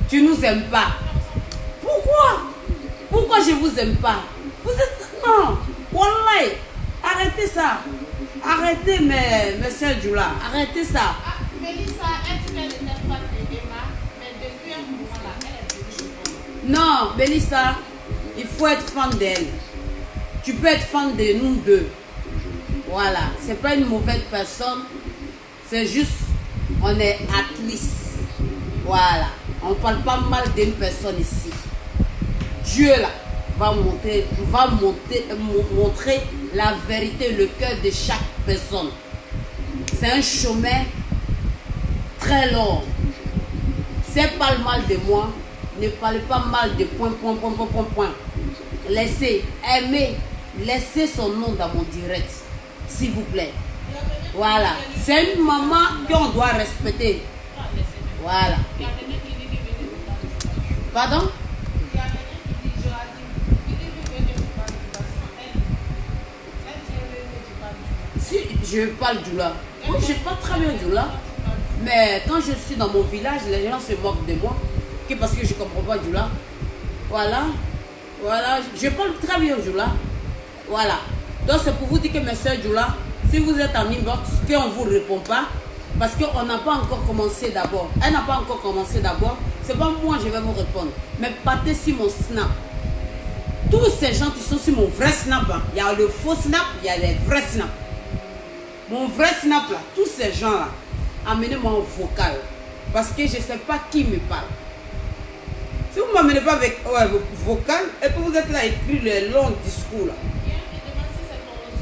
tu nous aimes pas. Pourquoi je vous aime pas? Vous êtes... Non, Wallah, arrêtez ça. Arrêtez, monsieur Djoula, arrêtez ça. Ah, Mélissa, est-ce qu'elle n'était pas de Emma, mais depuis un moment là, elle est venue chez moi. Non, Mélissa, il faut être fan d'elle. Tu peux être fan de nous deux. Voilà, c'est pas une mauvaise personne. C'est juste, on est actrice. Voilà, on parle pas mal d'une personne ici. Dieu là va montrer la vérité, le cœur de chaque personne. C'est un chemin très long. C'est pas le mal de moi. Ne parlez pas mal de point. Laissez, laissez son nom dans mon direct, s'il vous plaît. Voilà, c'est une maman qu'on doit respecter. Voilà. Pardon? Si je parle Djoula, moi je parle très bien Djoula, mais quand je suis dans mon village, les gens se moquent de moi, parce que je ne comprends pas Djoula. Voilà, je parle très bien Djoula. Voilà, donc c'est pour vous dire que mes soeurs Djoula, si vous êtes en inbox, qu'on ne vous répond pas, parce qu'on n'a pas encore commencé d'abord. Elle n'a pas encore commencé d'abord, c'est pas moi je vais vous répondre, mais partez sur mon snap. Tous ces gens qui sont sur mon vrai snap, hein. Il y a le faux snap, il y a les vrais snaps. Mon vrai snap là, tous ces gens là, amenez-moi en vocal. Parce que je ne sais pas qui me parle. Si vous ne m'amenez pas avec vocal, et puis vous êtes là à écrire les longs discours là.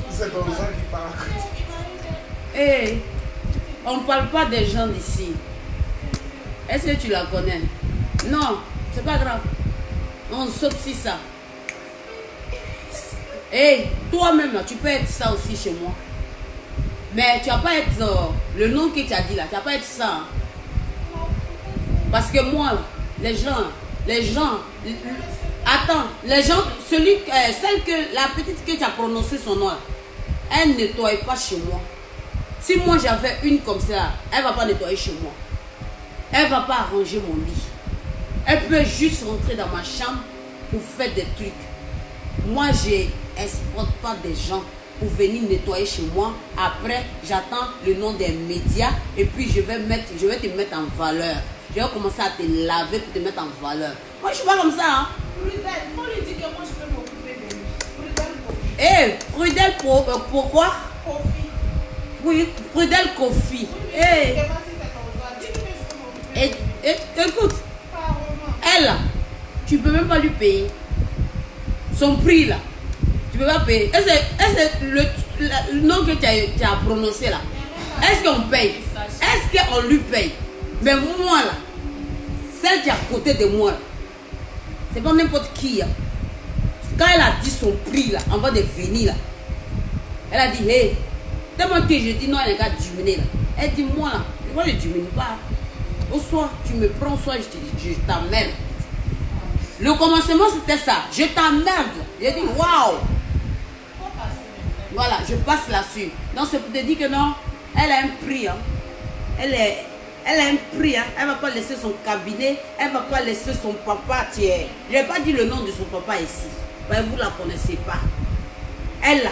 C'est ton gens qui parle. Hey, on ne parle pas des gens d'ici. Est-ce que tu la connais? Non, c'est pas grave. On saute sur ça. Hey, toi-même là, tu peux être ça aussi chez moi. Mais tu vas pas être le nom que tu as dit là, tu vas pas être ça. Hein. Parce que moi, les gens, les gens, attends, les gens, la petite que tu as prononcé son nom, elle ne nettoie pas chez moi. Si moi j'avais une comme ça, elle ne va pas nettoyer chez moi. Elle ne va pas arranger mon lit. Elle peut juste rentrer dans ma chambre pour faire des trucs. Moi, je n'exporte pas des gens pour venir nettoyer chez moi. Après, j'attends le nom des médias et puis je vais te mettre en valeur. Je vais commencer à te laver pour te mettre en valeur. Moi, je ne suis pas comme ça. Hein. Prudel, faut lui dire que moi, je peux m'occuper de lui. Prudel, Prudel, pourquoi? Kofi. Prudel Kofi. Écoute, elle, tu ne peux même pas lui payer. Son prix là, tu ne peux pas payer. Est-ce que le nom que tu as prononcé là, est-ce qu'on paye? Est-ce qu'on lui paye? Mais moi là, celle qui est à côté de moi là, c'est pas n'importe qui. Hein. Quand elle a dit son prix là, avant de venir là, elle a dit, hey, tellement que je dis non, elle a diminué là. Elle dit, moi là, je ne diminue pas. Au soir, tu me prends, au soir, je t'emmerde. Le commencement, c'était ça. Je t'emmerde. J'ai dit, waouh. Voilà, je passe là-dessus. Donc, c'est pour te dire que non, elle a un prix. Hein. Elle a un prix. Hein. Elle ne va pas laisser son cabinet. Elle ne va pas laisser son papa. Je n'ai pas dit le nom de son papa ici. Mais vous ne la connaissez pas. Elle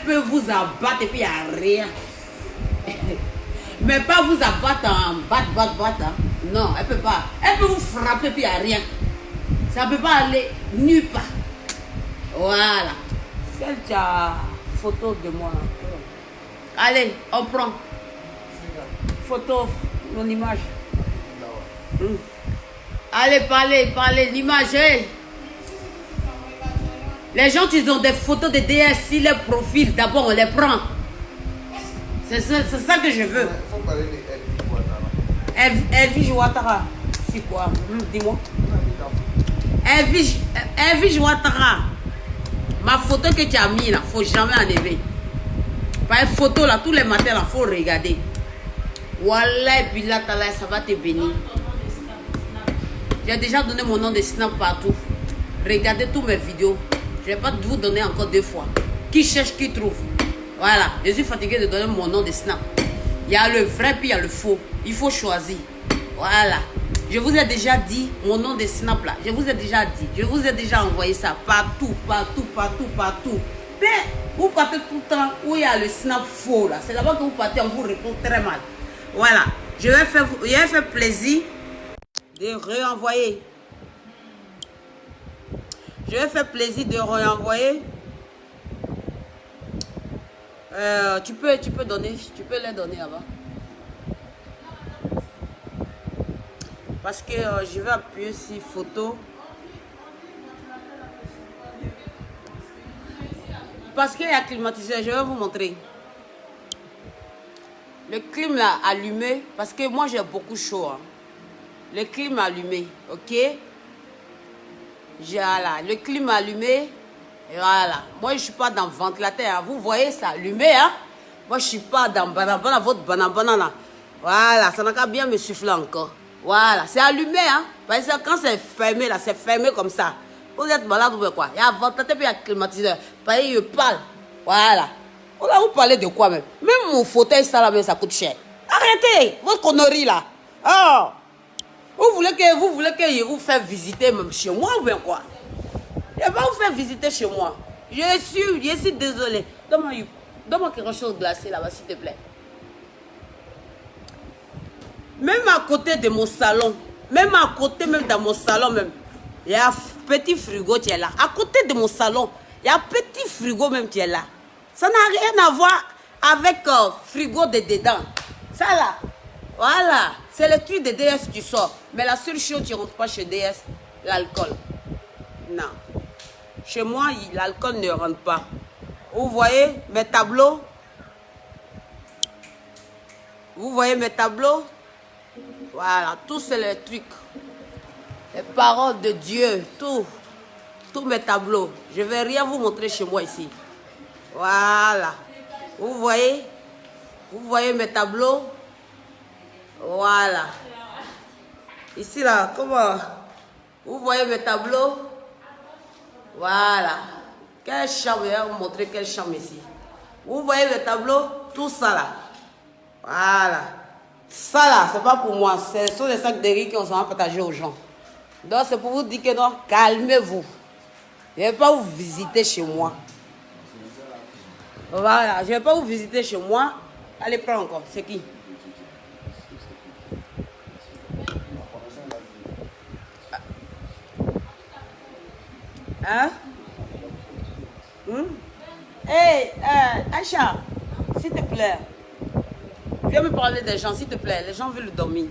peut vous abattre et puis il n'y a rien. Mais pas vous abattre en batte. Hein. Non, elle ne peut pas. Elle peut vous frapper et puis il n'y a rien. Ça ne peut pas aller nulle part. Voilà. Celle qui a photo de moi. Allez, on prend. Photo, mon image. Allez, parlez, l'image. Hey. Les gens qui ont des photos de DS, si les profils, d'abord on les prend. C'est ça que je veux. Il faut parler de Elvige Ouattara. C'est quoi? Dis-moi. Elvige Ouattara. Ma photo que tu as mis là, il ne faut jamais enlever. Par une photo là, tous les matins, il faut regarder. Voilà, et puis là, ça va te bénir. J'ai déjà donné mon nom de Snap partout. Regardez toutes mes vidéos. Je ne vais pas vous donner encore 2 fois. Qui cherche, qui trouve. Voilà, je suis fatigué de donner mon nom de Snap. Il y a le vrai, puis il y a le faux. Il faut choisir. Voilà. Je vous ai déjà dit mon nom de Snap là. Je vous ai déjà dit. Je vous ai déjà envoyé ça partout. Mais vous partez tout le temps où il y a le Snap faux là. C'est là-bas que vous partez, on vous répond très mal. Voilà. Je vais faire plaisir de réenvoyer. Je vais faire plaisir de réenvoyer. Tu peux les donner là-bas. Parce que je vais appuyer sur photo. Parce qu'il y a climatiseur, je vais vous montrer. Le clim là allumé, parce que moi j'ai beaucoup chaud. Hein. Le clim allumé, ok? Voilà, le clim allumé. Et voilà. Moi je ne suis pas dans le ventilateur. Hein. Vous voyez ça allumé, hein? Moi je ne suis pas dans votre banana. Voilà, ça n'a qu'à bien me souffler encore. Voilà, c'est allumé, hein? Parce que quand c'est fermé, là, c'est fermé comme ça. Vous êtes malade ou quoi? Il y a un ventilateur et il y a un climatiseur. Parce que je parle. Voilà. Là, vous parlez de quoi même? Même mon fauteuil, ça, là, ça coûte cher. Arrêtez votre connerie, là. Oh! Vous voulez que je vous fasse visiter même chez moi ou bien quoi? Je ne vais pas vous faire visiter chez moi. Je suis désolé. Donne-moi quelque chose de glacé là-bas, s'il te plaît. Même à côté de mon salon, même dans mon salon même, il y a un petit frigo qui est là. À côté de mon salon, il y a un petit frigo même qui est là. Ça n'a rien à voir avec frigo de dedans. Ça là, voilà, c'est le truc de DS qui sort. Mais la seule chose qui ne rentre pas chez DS, l'alcool. Non. Chez moi, l'alcool ne rentre pas. Vous voyez mes tableaux? Vous voyez mes tableaux? Voilà, tout c'est les trucs. Les paroles de Dieu, tous mes tableaux. Je ne vais rien vous montrer chez moi ici. Voilà. Vous voyez mes tableaux? Voilà. Ici là, comment? Vous voyez mes tableaux? Voilà. Quelle chambre, je vais vous montrer quelle chambre ici. Vous voyez le tableau? Tout ça là. Voilà. Ça là, c'est pas pour moi. Ce sont des sacs de riz qu'on s'en va partager aux gens. Donc c'est pour vous dire que non, calmez-vous. Je ne vais pas vous visiter chez moi. Voilà, je ne vais pas vous visiter chez moi. Allez, prends encore. C'est qui? Hein? Hey, Aïcha, s'il te plaît. Viens me parler des gens, s'il te plaît. Les gens veulent dormir.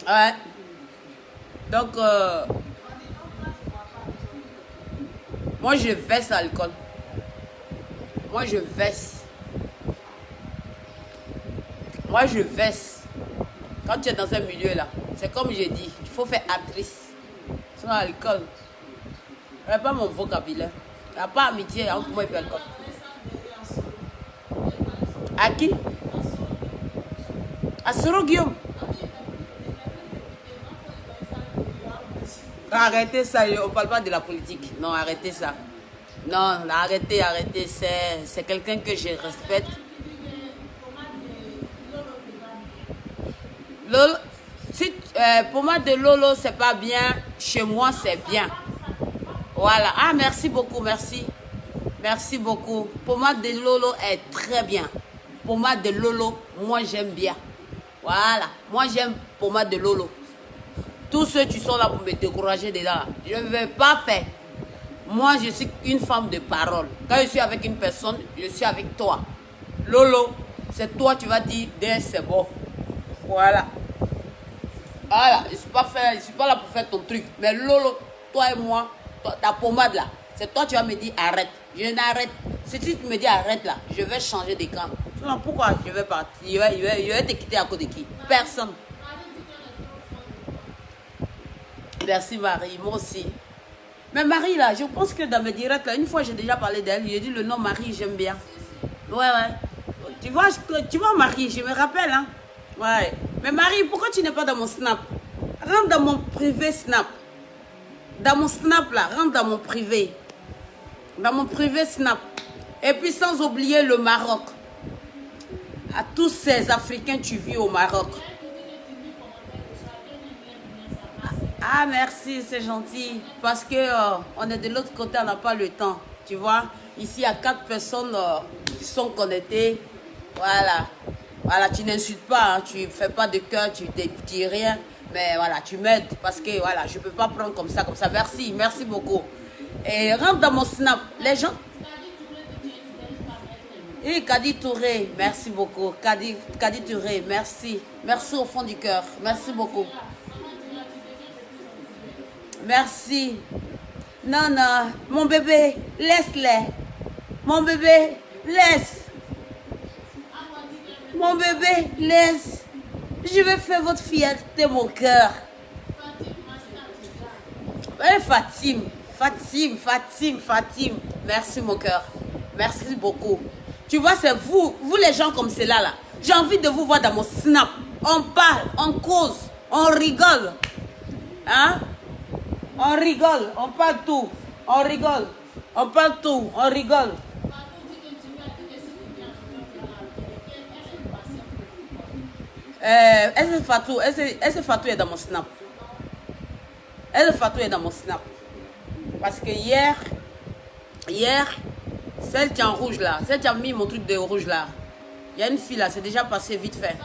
Ouais. Donc, moi, je verse l'alcool. Moi, je verse. Moi, je verse. Quand tu es dans un milieu là, c'est comme j'ai dit, il faut faire actrice. Sans l'alcool. Ce n'est pas mon vocabulaire. Il n'y a pas amitié entre moi et l'alcool. À qui? À Soro Guillaume. Arrêtez ça, on ne parle pas de la politique. Non, arrêtez ça. Non, arrêtez, arrêtez. C'est quelqu'un que je respecte. Lolo, si, pour moi de Lolo, c'est pas bien. Chez moi, c'est bien. Voilà. Ah, merci beaucoup, merci. Merci beaucoup. Pour moi de Lolo est très bien. Pour moi de Lolo, moi j'aime bien. Voilà. Moi j'aime pour moi de Lolo. Tous ceux qui sont là pour me décourager dedans, je ne vais pas faire. Moi, je suis une femme de parole. Quand je suis avec une personne, je suis avec toi. Lolo, c'est toi, tu vas dire, c'est bon. Voilà. Voilà, je ne suis pas là pour faire ton truc. Mais Lolo, toi et moi, ta pommade là, c'est toi, tu vas me dire arrête. Je n'arrête. Si tu me dis arrête là, je vais changer de camp. Sinon, pourquoi je vais partir? Je vais te quitter à cause de qui? Personne. Merci Marie, moi aussi. Mais Marie là, je pense que dans mes directs là, une fois j'ai déjà parlé d'elle, j'ai dit le nom Marie, j'aime bien. Ouais. Tu vois Marie, je me rappelle hein. Ouais. Mais Marie, pourquoi tu n'es pas dans mon snap? Rentre dans mon privé snap. Dans mon snap là, rentre dans mon privé. Dans mon privé snap. Et puis sans oublier le Maroc. À tous ces Africains tu vis au Maroc. Ah merci, c'est gentil. Parce que on est de l'autre côté, on n'a pas le temps. Tu vois, ici il y a 4 personnes qui sont connectées. Voilà. Voilà, tu n'insultes pas, hein, tu ne fais pas de cœur, tu ne dis rien. Mais voilà, tu m'aides parce que voilà, je ne peux pas prendre comme ça. Merci, merci beaucoup. Et rentre dans mon snap. Les gens. Et Kadi Touré, merci beaucoup. Kadi Touré, merci. Merci au fond du cœur. Merci beaucoup. Merci. Non, mon bébé, laisse-les. Mon bébé, laisse. Mon bébé, laisse. Je vais faire votre fierté, mon cœur. Fatim. Merci, mon cœur. Merci beaucoup. Tu vois, c'est vous les gens comme cela là. J'ai envie de vous voir dans mon snap. On parle, on cause, on rigole. Hein? On rigole, on parle tout. On rigole, on parle tout, on rigole. Est-ce Fatou est dans mon snap? Est-ce Fatou est dans mon snap? Parce que hier, celle qui est en rouge là, celle qui a mis mon truc de rouge là, il y a une fille là, c'est déjà passé vite fait.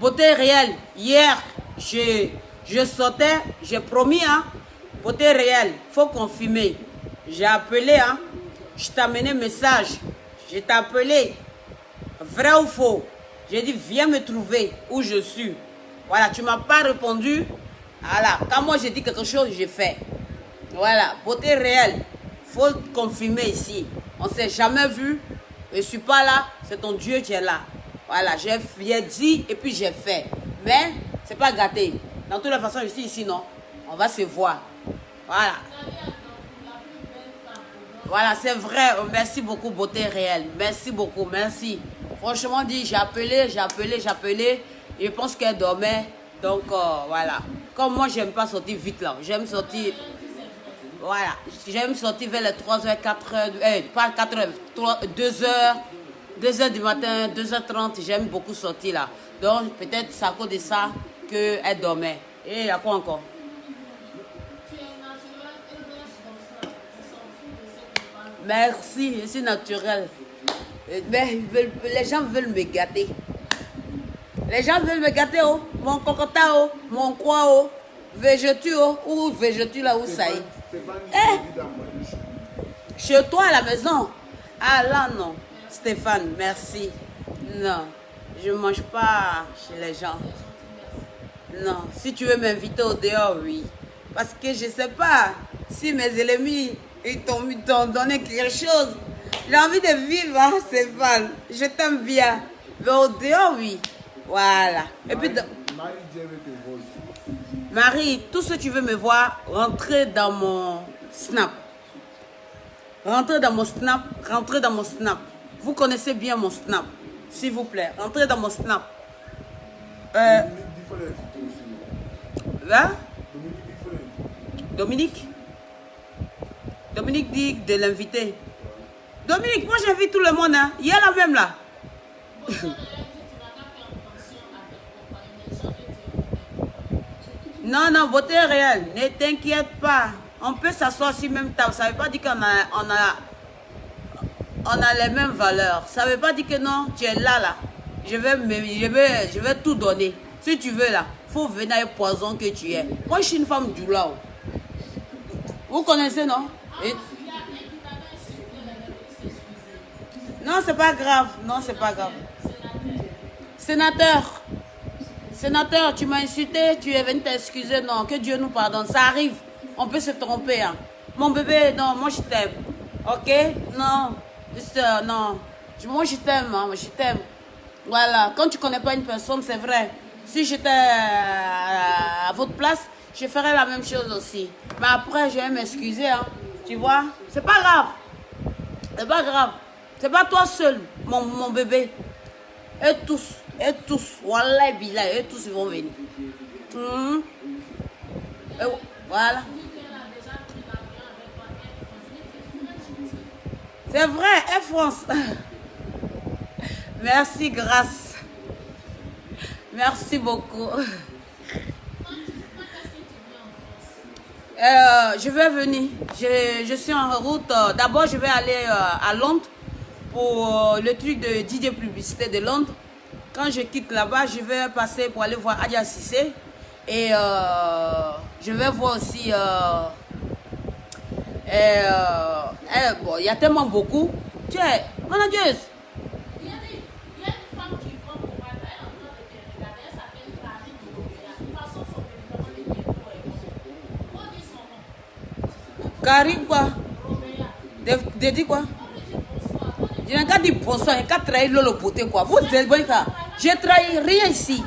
Beauté réelle, hier, je sortais, j'ai promis, hein, beauté réelle, faut confirmer. J'ai appelé, hein, je t'ai amené message, je t'ai appelé, vrai ou faux? J'ai dit, viens me trouver où je suis. Voilà, tu ne m'as pas répondu. Voilà, quand moi j'ai dit quelque chose, j'ai fait. Voilà, beauté réelle. Il faut confirmer ici. On ne s'est jamais vu. Je ne suis pas là. C'est ton Dieu qui est là. Voilà, j'ai dit et puis j'ai fait. Mais, ce n'est pas gâté. Dans toutes les façons, je suis ici, non? On va se voir. Voilà. Voilà, c'est vrai. Merci beaucoup, beauté réelle. Merci beaucoup, merci. Franchement dit, j'ai appelé. Je pense qu'elle dormait. Donc voilà. Comme moi, j'aime pas sortir vite là. J'aime sortir. Voilà. J'aime sortir vers les 3h, 4h. Pas 4h, 2h. 2h du matin, 2h30. J'aime beaucoup sortir là. Donc peut-être c'est à cause de ça qu'elle dormait. Et il y a quoi encore? Merci, je suis naturel. Mais les gens veulent me gâter. Les gens veulent me gâter, oh. Mon cocota, oh. Mon quoi, oh. Végétu, oh. Ou végétu là où ça y est. Chez toi à la maison? Ah là, non. Stéphane, merci. Non, je ne mange pas chez les gens. Non, si tu veux m'inviter au dehors, oui. Parce que je ne sais pas si mes ennemis ils t'ont donné quelque chose. J'ai envie de vivre, hein, Stéphane. Je t'aime bien. Mais au dehors, oui. Voilà. Et puis, Marie, tout ce que tu veux me voir, rentrer dans mon snap. Rentrez dans mon snap. Rentrez dans mon snap. Vous connaissez bien mon snap. S'il vous plaît, rentrez dans mon snap. Hein? Dominique? Dominique dit de l'inviter. Dominique, moi j'invite tout le monde. Hein. Il y a la même là. Non, non, beauté réelle. Ne t'inquiète pas. On peut s'asseoir sur même table. Ça ne veut pas dire qu'on a les mêmes valeurs. Ça ne veut pas dire que non, tu es là. Je vais tout donner. Si tu veux là, il faut venir avec poison que tu es. Moi, je suis une femme du là. Vous connaissez, non? Et... Non, c'est pas grave. Non, c'est pas grave. Sénateur. Sénateur, tu m'as insulté, tu es venu t'excuser. Non, que Dieu nous pardonne. Ça arrive. On peut se tromper. Hein. Mon bébé, non, moi je t'aime. Ok? Non. Non. Moi je t'aime. Hein, je t'aime. Voilà. Quand tu connais pas une personne, c'est vrai. Si j'étais à votre place, je ferais la même chose aussi. Mais après, je vais m'excuser. Hein. Tu vois? C'est pas grave. C'est pas grave. C'est pas toi seul, mon bébé. Et tous, Wallah billah, et tous ils vont venir. Et voilà. C'est vrai, Air France. Merci, grâce. Merci beaucoup. Je vais venir. Je suis en route. D'abord, je vais aller à Londres pour le truc de DJ Publicité de Londres. Quand je quitte là-bas, je vais passer pour aller voir Adia Cissé. Et je vais voir aussi... bon, il y a tellement beaucoup. Tiens, manageuse. Il y a une femme qui prend pour moi, elle est en train de te regarder, elle s'appelle Karine Dorothea. De toute façon, son médicament de Diego est bon. On dit son nom. Karine quoi? Robéa. De dit quoi? Je n'ai qu'à dire bonsoir, je n'ai qu'à trahir le beauté quoi. Vous dites bon ça. Je trahi rien ici.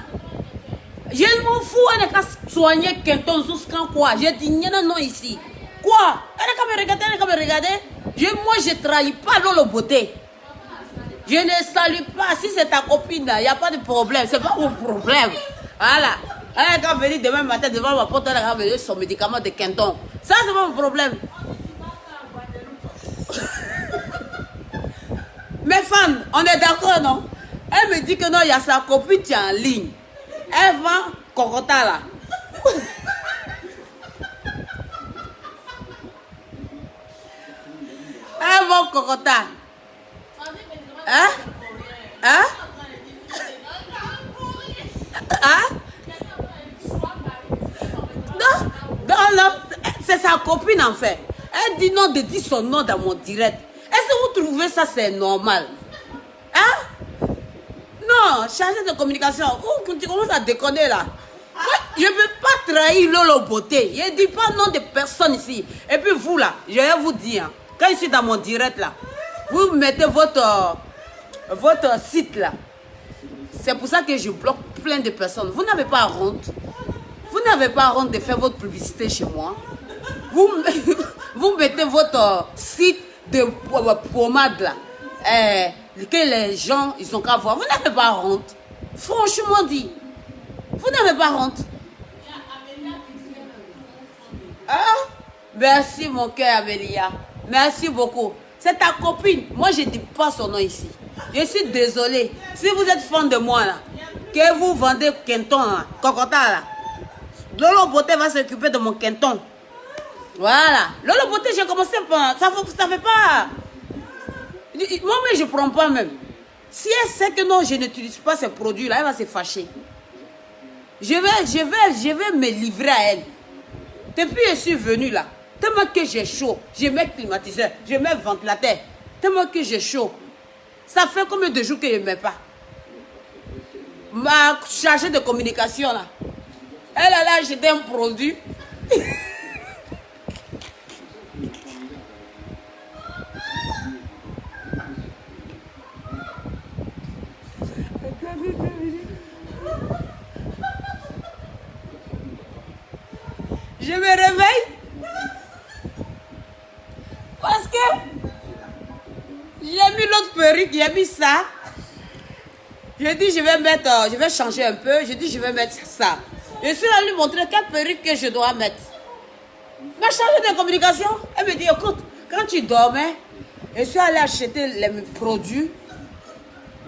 Je m'en fous, elle n'a qu'à soigner quelqu'un jusqu'en quoi. J'ai dit non ici. Quoi? Elle n'a qu'à me regarder. Moi, je ne trahis pas le beauté. Je ne salue pas. Si c'est ta copine, il n'y a pas de problème. Ce n'est pas mon problème. Voilà. Elle n'a qu'à venir demain matin devant ma porte, elle a qu'à venir son médicament de Quinton. Ça, c'est pas mon problème. Mes fans, on est d'accord, non? Elle me dit que non, il y a sa copine qui est en ligne. Elle vend Cocota là. Elle vend Cocota. Hein? Hein? Hein? Non, c'est sa copine en fait. Elle dit non de dire son nom dans mon direct. Est-ce que vous trouvez ça c'est normal? Hein? Non, chargé de communication. Tu commences à déconner là. Je ne veux pas trahir Lolo Beauté. Je ne dis pas nom de personne ici. Et puis vous là, je vais vous dire, quand je suis dans mon direct là, vous mettez votre site là. C'est pour ça que je bloque plein de personnes. Vous n'avez pas honte. Vous n'avez pas honte de faire votre publicité chez moi. Vous mettez votre site de pommade là. que les gens, ils ont qu'à voir. Vous n'avez pas honte. Franchement dit. Vous n'avez pas honte. Ah, merci mon cœur Amélia. Merci beaucoup. C'est ta copine. Moi je ne dis pas son nom ici. Je suis désolée. Si vous êtes fan de moi là, que vous vendez Kenton là, Kokota là, Lolo Beauté va s'occuper de mon Kenton. Voilà. Lolo Beauté, j'ai commencé par... Ça fait pas... Moi-même, je ne prends pas même. Si elle sait que non, je n'utilise pas ces produits-là, elle va se fâcher. Je vais me livrer à elle. Depuis que je suis venue là, tellement que j'ai chaud, je mets climatiseur, je mets ventilateur, tellement que j'ai chaud. Ça fait combien de jours que je ne mets pas? Ma chargée de communication là, elle a acheté un produit. Je me réveille parce que j'ai mis l'autre perruque, j'ai mis ça. Je dis je vais changer un peu. Je dis je vais mettre ça. Je suis allée lui montrer quelle perruque que je dois mettre. Ma chargée de communication, elle me dit écoute, quand tu dormais, je suis allée acheter les produits,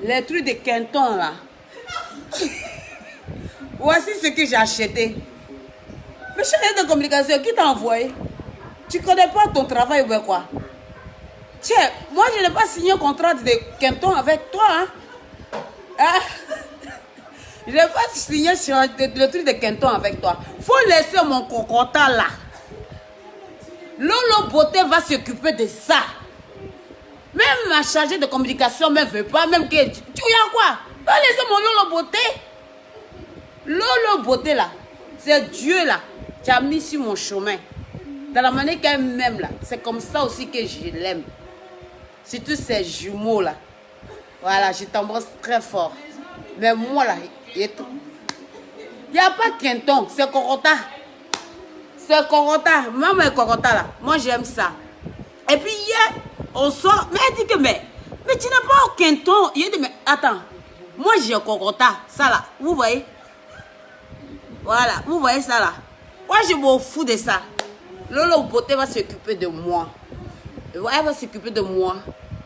les trucs de Kenton là. Voici ce que j'ai acheté. Mais chargée de communication, qui t'a envoyé? Tu connais pas ton travail ou bien quoi? Tiens, moi je n'ai pas signé un contrat de Kenton avec toi. Hein? Ah? Je n'ai pas signé le truc de Kenton avec toi. Faut laisser mon cocotin là. Lolo Beauté va s'occuper de ça. Même ma chargée de communication ne veut pas, même que... Tu as quoi? Va laisser mon Lolo Beauté. Lolo Beauté là, c'est Dieu là qui a mis sur mon chemin. Dans la manière qu'elle m'aime là, c'est comme ça aussi que je l'aime. Surtout ces jumeaux là. Voilà, je t'embrasse très fort. Mais moi là, il n'y a pas Kenton, c'est Kokota. C'est Kokota. Maman est Kokota là. Moi j'aime ça. Et puis hier, on sort. Mais elle dit que mais tu n'as pas Kenton. Il dit mais attends, moi j'ai Kokota. Ça là, vous voyez? Voilà, vous voyez ça là. Moi je m'en fous de ça. Lolo Beauté va s'occuper de moi. Elle va s'occuper de moi.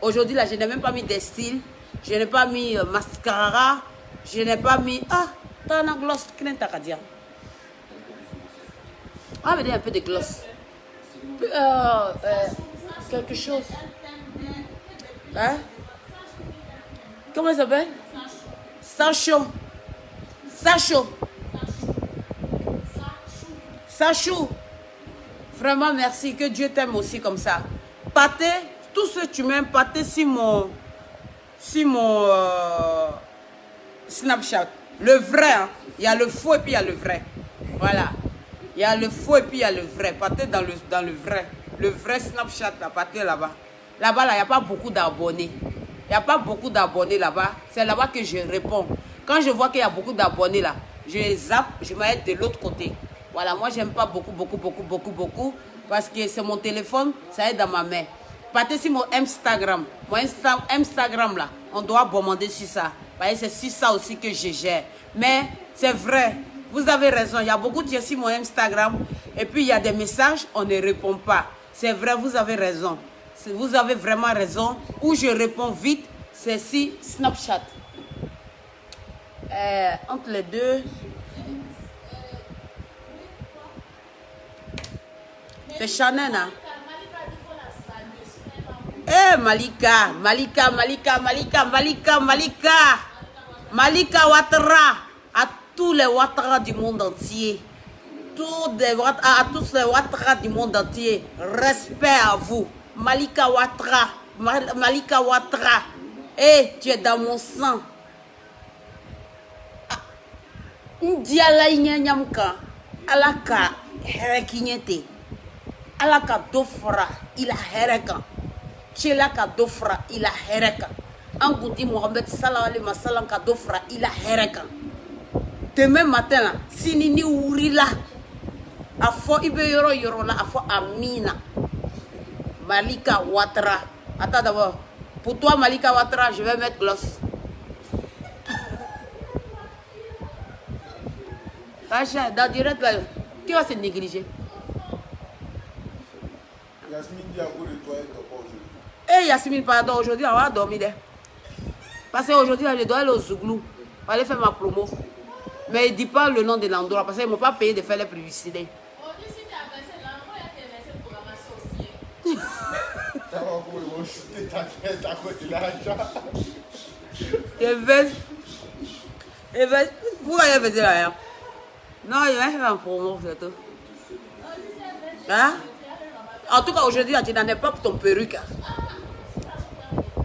Aujourd'hui là, je n'ai même pas mis des styles. Je n'ai pas mis mascara. Je n'ai pas mis... Ah, t'as un gloss. Ah, mais un peu de gloss. Quelque chose. Hein? Comment ça s'appelle? Sacho. Sacho. Sachou. Vraiment merci. Que Dieu t'aime aussi comme ça. Pâté, tout ce que tu m'aimes, pâté sur mon Snapchat. Le vrai, hein. Il y a le faux et puis il y a le vrai. Voilà. Il y a le faux et puis il y a le vrai. Pâté dans le vrai. Le vrai Snapchat, là, pâté là-bas. Là-bas, là, il n'y a pas beaucoup d'abonnés. Il n'y a pas beaucoup d'abonnés là-bas. C'est là-bas que je réponds. Quand je vois qu'il y a beaucoup d'abonnés là, je zappe, je m'arrête de l'autre côté. Voilà, moi, j'aime pas beaucoup. Parce que c'est mon téléphone, ça est dans ma main. Partez sur mon Instagram. Mon Instagram là, on doit abonder sur ça. C'est sur ça aussi que je gère. Mais c'est vrai, vous avez raison. Il y a beaucoup de choses sur mon Instagram. Et puis il y a des messages, on ne répond pas. C'est vrai, vous avez raison. Vous avez vraiment raison. Où je réponds vite, c'est sur Snapchat. Entre les deux. C'est Chanel, hein? Eh, Malika Ouattara, à tous les Ouattara du monde entier, à tous les Ouattara du monde entier, respect à vous. Malika Ouattara, eh, tu es dans mon sang. Ndiala inyanyamka, alaka herekinyete, alaka dofra, ila hereka. Chela ka dofra ila hereka. Angouti Mohamed sallallahu alayhi wa sallam ka dofra ila hereka. Demain matin là, si nini ourila, afo ibe yoro la, afo amina. Malika Ouattara. Attends d'abord. Pour toi, Malika Ouattara, je vais mettre l'os. Acha, dans direct là, qui va se négliger? Yasmine dit à vous de toi, elle dort pas aujourd'hui. Eh Yasmine, pardon, aujourd'hui on va dormir. Parce qu'aujourd'hui, je dois aller au Zouglou pour aller faire ma promo. Mais il ne dit pas le nom de l'endroit parce qu'ils ne m'ont pas payé de faire les publicités. Aujourd'hui, si tu as versé l'envoi, il y a versé programmation aussi. Ça va pour ils vont shooter ta tête à côté de l'argent. Pourquoi il a fait là? Non, il va faire ma promo, c'est tout. Hein? En tout cas, aujourd'hui, tu n'en es pas pour ton perruque.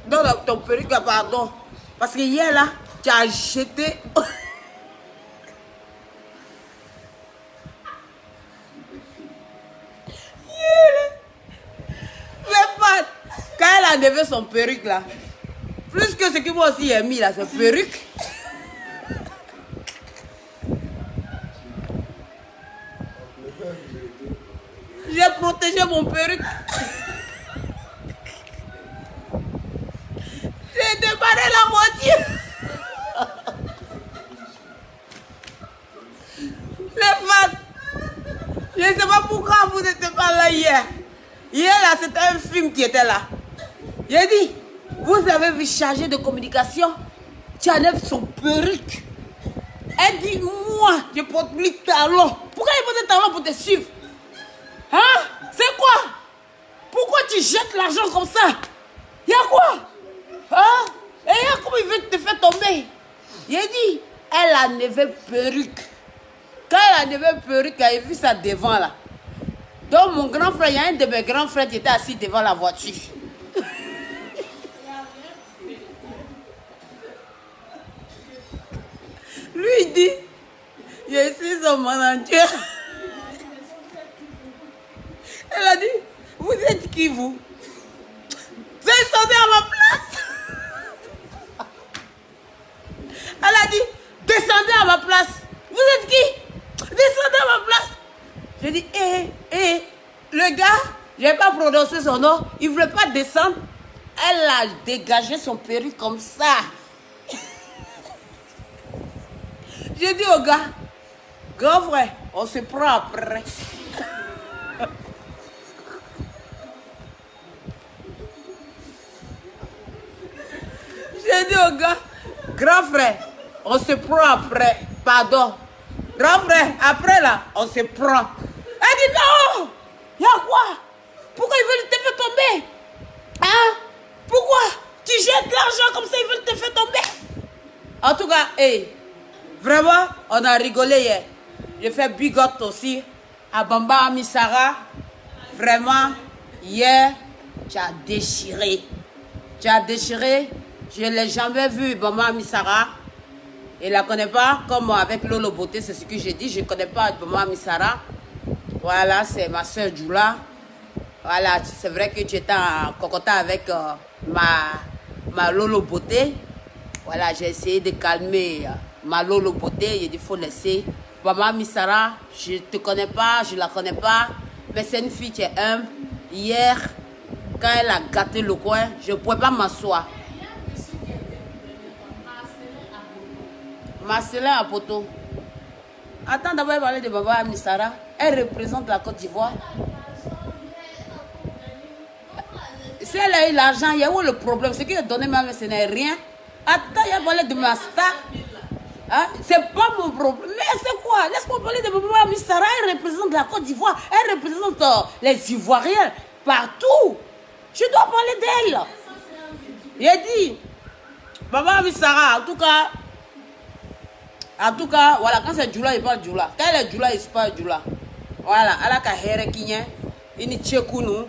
Non, ton perruque, pardon. Parce que hier, là, tu as jeté... Quand elle a enlevé son perruque là, plus que ce que moi aussi j'ai mis là, c'est perruque. J'ai protégé mon perruque. J'ai débarré la moitié. Les fans, je ne sais pas pourquoi vous n'étiez pas là hier. Hier là, c'était un film qui était là. J'ai dit, vous avez vu chargé de communication, tu enlèves son perruque. Elle dit, moi, je porte plus de talons. Pourquoi il porte des talons pour te suivre? Hein? C'est quoi? Pourquoi tu jettes l'argent comme ça? Il y a quoi? Hein? Et il y a comment il veut te faire tomber? J'ai dit, elle a enlevé perruque. Quand elle a enlevé perruque, elle a vu ça devant là. Donc mon grand frère, il y a un de mes grands frères qui était assis devant la voiture. Lui, il dit, je suis son manager. Elle a dit, vous êtes qui vous? Descendez à ma place. Elle a dit, descendez à ma place. Vous êtes qui? Descendez à ma place. J'ai dit, le gars, je n'ai pas prononcé son nom, il ne voulait pas descendre. Elle a dégagé son perruque comme ça. J'ai dit au gars, grand frère, on se prend après. J'ai dit au gars, grand frère, on se prend après. Pardon. Grand frère, après là, on se prend. Elle dit non! Il y a quoi? Pourquoi ils veulent te faire tomber? Hein? Pourquoi? Tu jettes l'argent comme ça, ils veulent te faire tomber? En tout cas, vraiment, on a rigolé hier. J'ai fait bigote aussi à Bamba Amisara. Vraiment, hier, tu as déchiré. Tu as déchiré. Je ne l'ai jamais vu, Bamba Amisara. Je ne la connais pas, comme avec Lolo Beauté, c'est ce que j'ai dit. Je ne connais pas Bamba Amisara. Voilà, c'est ma soeur Djoula. Voilà, c'est vrai que tu étais en cocota avec ma Lolo Beauté. Voilà, j'ai essayé de calmer ma Lolo Beauté. J'ai dit, il faut laisser. Bamba Amisara, je ne te connais pas, je ne la connais pas. Mais c'est une fille qui est humble. Hier, quand elle a gâté le coin, je ne pouvais pas m'asseoir. Marcelin Apoto. Attends d'abord parler de Bamba Amisara. Elle représente la Côte d'Ivoire. Si elle a eu l'argent, il y a où le problème? Ce qu'il a donné même, ce n'est rien. Attends, il y a parlé de ma star. Hein? C'est pas mon problème. Mais c'est quoi? Laisse-moi parler de Bamba Amisara. Elle représente la Côte d'Ivoire. Elle représente les Ivoiriens partout. Je dois parler d'elle. Il dit, Bamba Amisara, en tout cas, voilà, quand c'est Djoula, il parle Djoula. Quand elle est Djoula, il parle Djoula. Voilà, elle a carrière qui est, il est tchèkounou.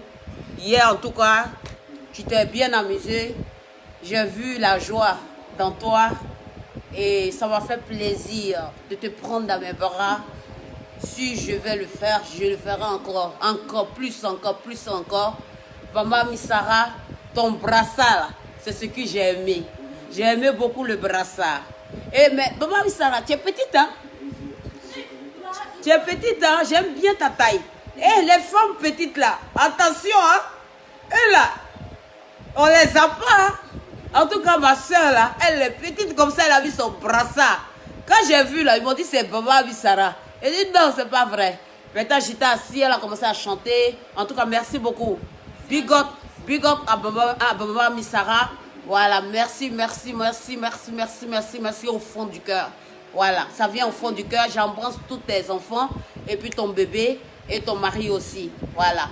Hier, en tout cas, tu t'es bien amusé. J'ai vu la joie dans toi. Et ça m'a fait plaisir de te prendre dans mes bras. Si je vais le faire, je le ferai encore plus. Bamba Amisara, ton brassard, c'est ce que j'ai aimé. J'ai aimé beaucoup le brassard. Mais Bamba Amisara, tu es petite, hein? Tu es petite, hein? J'aime bien ta taille. Les femmes petites là, attention, hein? Et là, On les a pas. En tout cas, ma soeur là, elle est petite comme ça, elle a vu son brassard. Quand j'ai vu là, ils m'ont dit c'est Baba Abisara. Elle dit non, c'est pas vrai. Maintenant, j'étais assis, elle a commencé à chanter. En tout cas, merci beaucoup. Big up à Baba Misara. Voilà, merci au fond du cœur. Voilà, ça vient au fond du cœur. J'embrasse tous tes enfants et puis ton bébé et ton mari aussi. Voilà.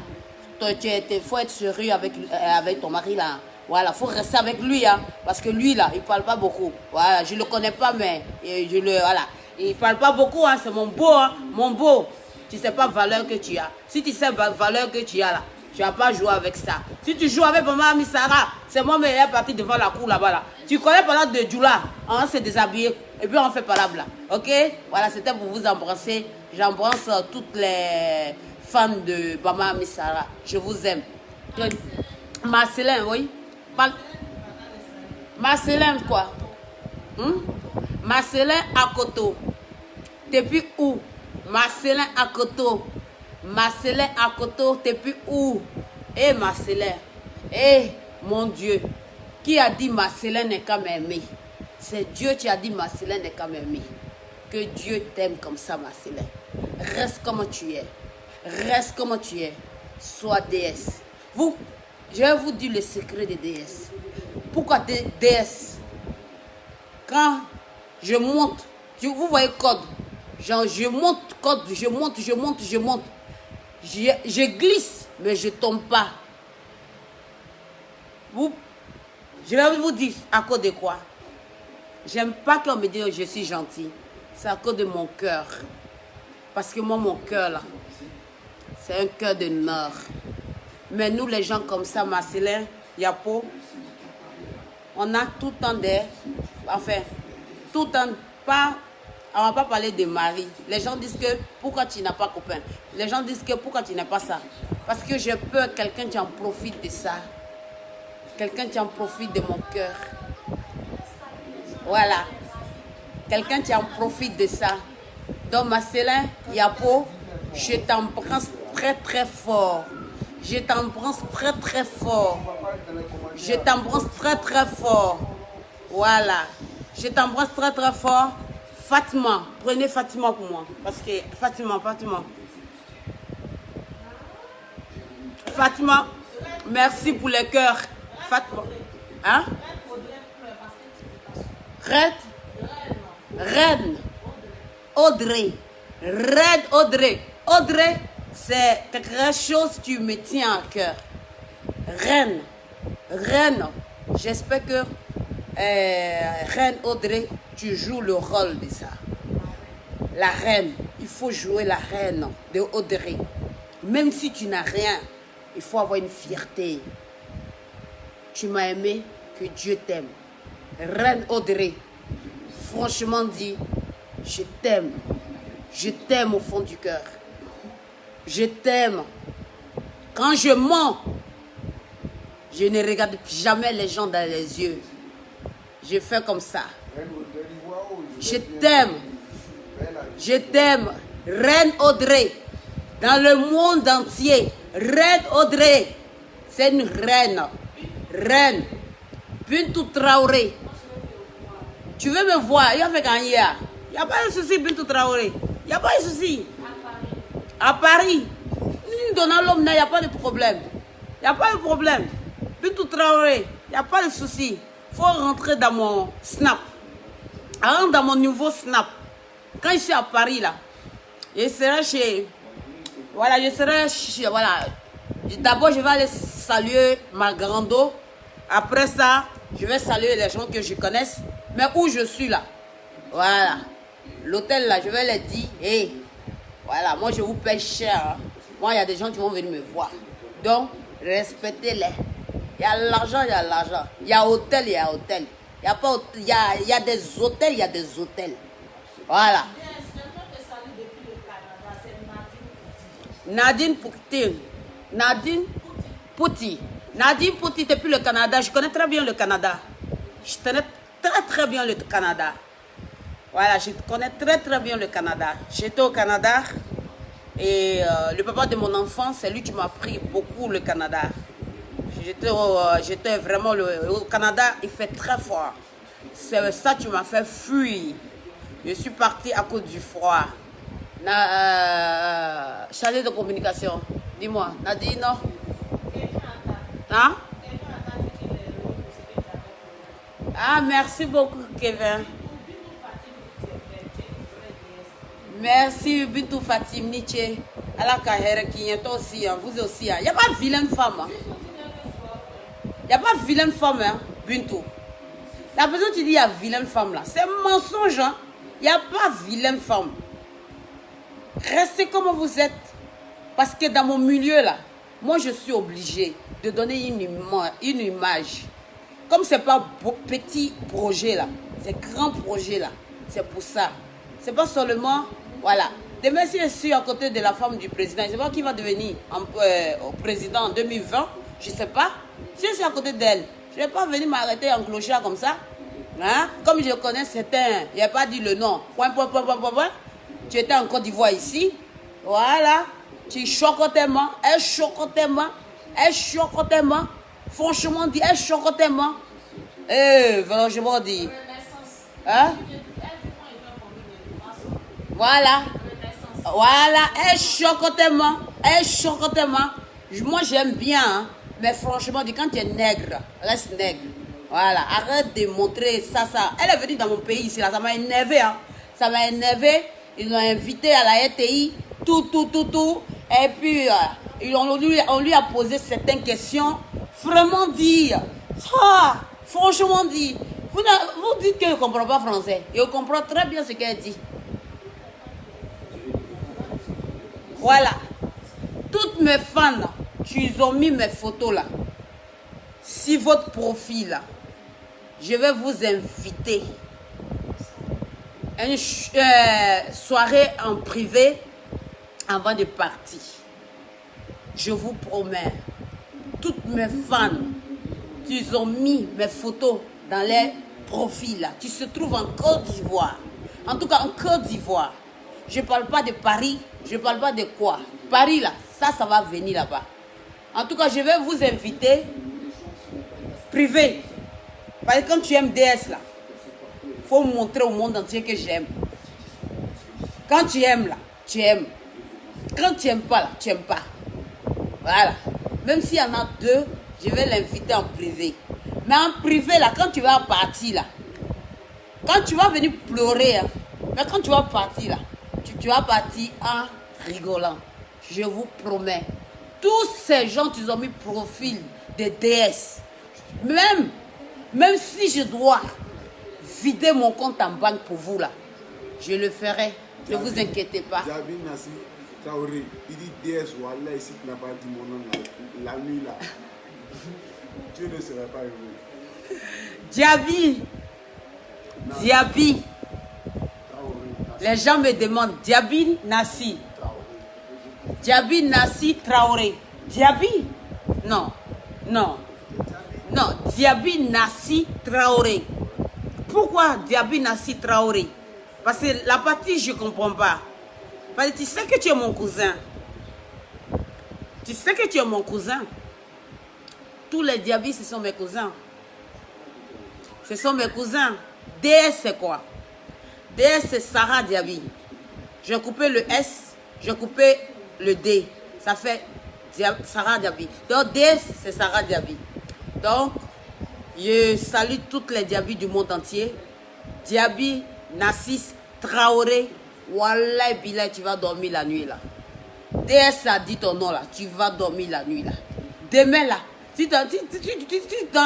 Il faut être sérieux avec ton mari là. Voilà, faut rester avec lui hein, parce que lui là, il parle pas beaucoup. Voilà, je le connais pas mais voilà, il parle pas beaucoup hein, c'est mon beau hein, mon beau. Tu sais pas valeur que tu as. Si tu sais valeur que tu as là, tu vas pas jouer avec ça. Si tu joues avec maman Misara, c'est moi mais elle est partie devant la cour là-bas là. Tu connais pas là de Djoula, on s'est déshabillé et puis on fait pas là bla. OK? Voilà, c'était pour vous embrasser. J'embrasse toutes les fans de maman Misara. Je vous aime. Marcelin, oui. Marcelin quoi? Marcelin Akoto. Depuis où? Marcelin Akoto. Marcelin Akoto, depuis où? Eh Marcelin. Eh mon Dieu. Qui a dit Marcelin n'est qu'à m'aimer? C'est Dieu qui a dit Marcelin n'est qu'à m'aimer. Que Dieu t'aime comme ça Marcelin. Reste comme tu es. Reste comme tu es. Sois déesse. Je vais vous dire le secret des déesses. Pourquoi des déesses? Quand je monte, vous voyez code. Genre je monte code, je monte. Je glisse, mais je tombe pas. Je vais vous dire à cause de quoi. J'aime pas qu'on me dise je suis gentil. C'est à cause de mon cœur. Parce que moi, mon cœur là, c'est un cœur de nord. Mais nous, les gens comme ça, Marcelin, Yapo, on a tout le temps des... Enfin, tout le temps, pas... On ne va pas parler de mari. Les gens disent que pourquoi tu n'as pas copain. Les gens disent que pourquoi tu n'as pas ça. Parce que j'ai peur que quelqu'un qui en profite de ça. Quelqu'un qui en profite de mon cœur. Voilà. Quelqu'un qui en profite de ça. Donc, Marcelin, Yapo, je t'embrasse très très fort. Je t'embrasse très très fort. Je t'embrasse très très fort. Voilà. Je t'embrasse très très fort. Fatima, prenez Fatima pour moi. Parce que Fatima. Fatima, merci pour les cœurs. Fatima. Hein? Reine. Audrey. Reine Audrey. Audrey, c'est quelque chose que tu me tiens à cœur. Reine. J'espère que Reine Audrey, tu joues le rôle de ça. La reine, il faut jouer la reine de Audrey. Même si tu n'as rien, il faut avoir une fierté. Tu m'as aimé, que Dieu t'aime. Reine Audrey, franchement dit, je t'aime. Je t'aime au fond du cœur. Je t'aime. Quand je mens, je ne regarde jamais les gens dans les yeux. Je fais comme ça. Je t'aime. Je t'aime. Reine Audrey. Dans le monde entier. Reine Audrey. C'est une reine. Reine. Bintou Traoré. Tu veux me voir? Il y a fait gagner. Il n'y a pas de souci, Bintou Traoré. Il n'y a pas de souci. À Paris. Dans l'homme, il n'y a pas de problème. Il n'y a pas de problème. Bintou Traoré. Il n'y a pas de souci. Il faut rentrer dans mon Snap. Rentre dans mon nouveau Snap. Quand je suis à Paris, là, je serai chez... Voilà, je serai chez... Voilà. D'abord, je vais aller saluer ma grando. Après ça, je vais saluer les gens que je connaisse. Mais où je suis, là. Voilà. L'hôtel, là, je vais leur dire, hey, voilà, moi, je vous paye cher. Hein. Moi, il y a des gens qui vont venir me voir. Donc, respectez-les. Il y a l'argent, il y a l'argent. Il y a hôtel, il y a hôtel. Il y a pas hôtel, il y a des hôtels, il y a des hôtels. Voilà. Nadine Pouti. Nadine Pouti. Nadine Pouti depuis le Canada. Je connais très bien le Canada. Je connais très bien le Canada. Voilà, je connais très bien le Canada. J'étais au Canada et le papa de mon enfant, c'est lui qui m'a appris beaucoup le Canada. J'étais vraiment... Au Canada, il fait très froid. C'est ça qui m'a fait fuir. Je suis partie à cause du froid. Chargé de communication. Dis-moi, Nadine, non? Hein? Ah, merci beaucoup, Kevin. Merci, Bintou Fatim, Nietzsche. Allah Kahera qui est aussi, vous aussi. Il n'y a pas de vilaine femme. Il n'y a pas de vilaine femme, hein, Bintou. La personne qui dit qu'il y a vilaine femme là, c'est un mensonge. Hein? Il n'y a pas de vilaine femme. Restez comme vous êtes. Parce que dans mon milieu là, moi je suis obligée de donner une image. Comme ce n'est pas petit projet là, c'est grand projet là. C'est pour ça. C'est pas seulement, voilà. Demain si je suis à côté de la femme du président, je ne sais pas qui va devenir président en 2020, je ne sais pas. Si je suis à côté d'elle, je ne vais pas venir m'arrêter en clochard comme ça. Hein? Comme je connais certains, il n'y a pas dit le nom. Point. Tu étais en Côte d'Ivoire ici. Voilà. Tu choques tellement. Elle choque tellement. Elle choque tellement. Franchement dit, elle choque tellement. Franchement dit. Hein? Voilà. Voilà. Elle choque tellement. Elle choque tellement. Moi j'aime bien. Hein? Mais franchement dit, quand tu es nègre, reste nègre. Voilà. Arrête de montrer ça. Elle est venue dans mon pays ici. Là. Ça m'a énervé. Hein? Ça m'a énervé. Ils l'ont invité à la RTI. Tout. Et puis, on lui a posé certaines questions. Vraiment dire. Franchement dire. Vous dites qu'il ne comprend pas français. Il comprend très bien ce qu'elle dit. Voilà. Toutes mes fans, ils ont mis mes photos là. Si votre profil là, je vais vous inviter à une soirée en privé avant de partir. Je vous promets, toutes mes fans, ils ont mis mes photos dans les profils là, qui se trouvent en Côte d'Ivoire. En tout cas, en Côte d'Ivoire. Je ne parle pas de Paris, je ne parle pas de quoi. Paris là, ça va venir là-bas. En tout cas, je vais vous inviter privé. Parce que quand tu aimes DS là, il faut montrer au monde entier que j'aime. Quand tu aimes là, tu aimes. Quand tu n'aimes pas là, tu n'aimes pas. Voilà. Même s'il y en a deux, je vais l'inviter en privé. Mais en privé là, quand tu vas partir là, quand tu vas venir pleurer, hein, mais quand tu vas partir là, tu vas partir en rigolant. Je vous promets. Tous ces gens qui ont mis profil de DS, même si je dois vider mon compte en banque pour vous là, je le ferai. Ne vous inquiétez pas. Diaby Nassi Traoré, il dit DS, Wallah, ici tu n'as pas dit mon nom la nuit là. Dieu ne serait pas heureux. Diaby. Les gens me demandent Diaby Nassi. Diaby Nassi Traoré. Diaby? Non. Diaby Nassi Traoré. Pourquoi Diaby Nassi Traoré? Parce que la partie, je ne comprends pas. Parce que tu sais que tu es mon cousin. Tu sais que tu es mon cousin. Tous les Diaby, ce sont mes cousins. Ce sont mes cousins. DS, c'est quoi? DS, c'est Sarah Diaby. J'ai coupé le S, j'ai coupé le D. Ça fait Sarah Diaby. Donc, DS, c'est Sarah Diaby. Donc, je salue toutes les Diaby du monde entier. Diaby Nassi Traoré. Wallah Billah, tu vas dormir la nuit là. DS a dit ton nom là. Tu vas dormir la nuit là. Demain là, si tu as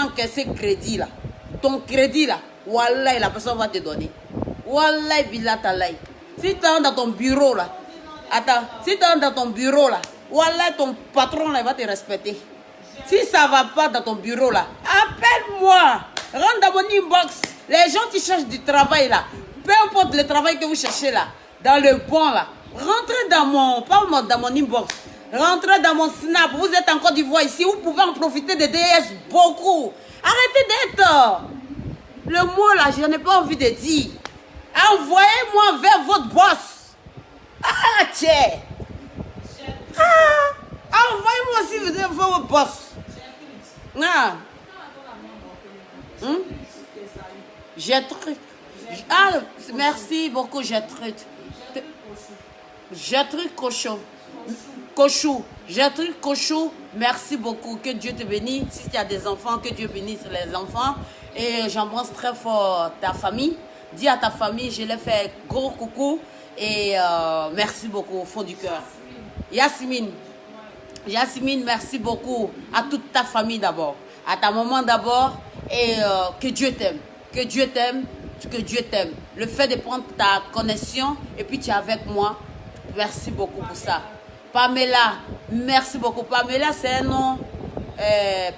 encaissé crédit là, ton crédit là, Wallah, la personne va te donner. Wallah Billah Talay. Si tu es dans ton bureau là, attends, si tu es dans ton bureau là, Wallah, ton patron là, il va te respecter. Si ça ne va pas dans ton bureau là, appelle-moi. Rentre dans mon inbox. Les gens qui cherchent du travail là, peu importe le travail que vous cherchez là, dans le bon là, rentrez dans mon, pas dans mon inbox, rentrez dans mon snap. Vous êtes en Côte d'Ivoire ici, vous pouvez en profiter de DS beaucoup. Arrêtez d'être. Le mot là, je n'ai pas envie de dire. Envoyez-moi vers votre boss. Ah, tiens. Envoyez-moi si vous êtes votre boss. Ah, Gertrude. Ah, merci beaucoup, Gertrude. Gertrude Cochon. Cochou. Gertrude Cochou, merci beaucoup. Que Dieu te bénisse. Si tu as des enfants, que Dieu bénisse les enfants. Et j'embrasse très fort ta famille. Dis à ta famille, je l'ai fait gros coucou. Et merci beaucoup au fond du cœur. Yasmine. Yasmine, merci beaucoup à toute ta famille d'abord. À ta maman d'abord. Et que Dieu t'aime. Que Dieu t'aime. Que Dieu t'aime. Le fait de prendre ta connexion et puis tu es avec moi. Merci beaucoup pour ça. Pamela, merci beaucoup. Pamela, c'est un nom.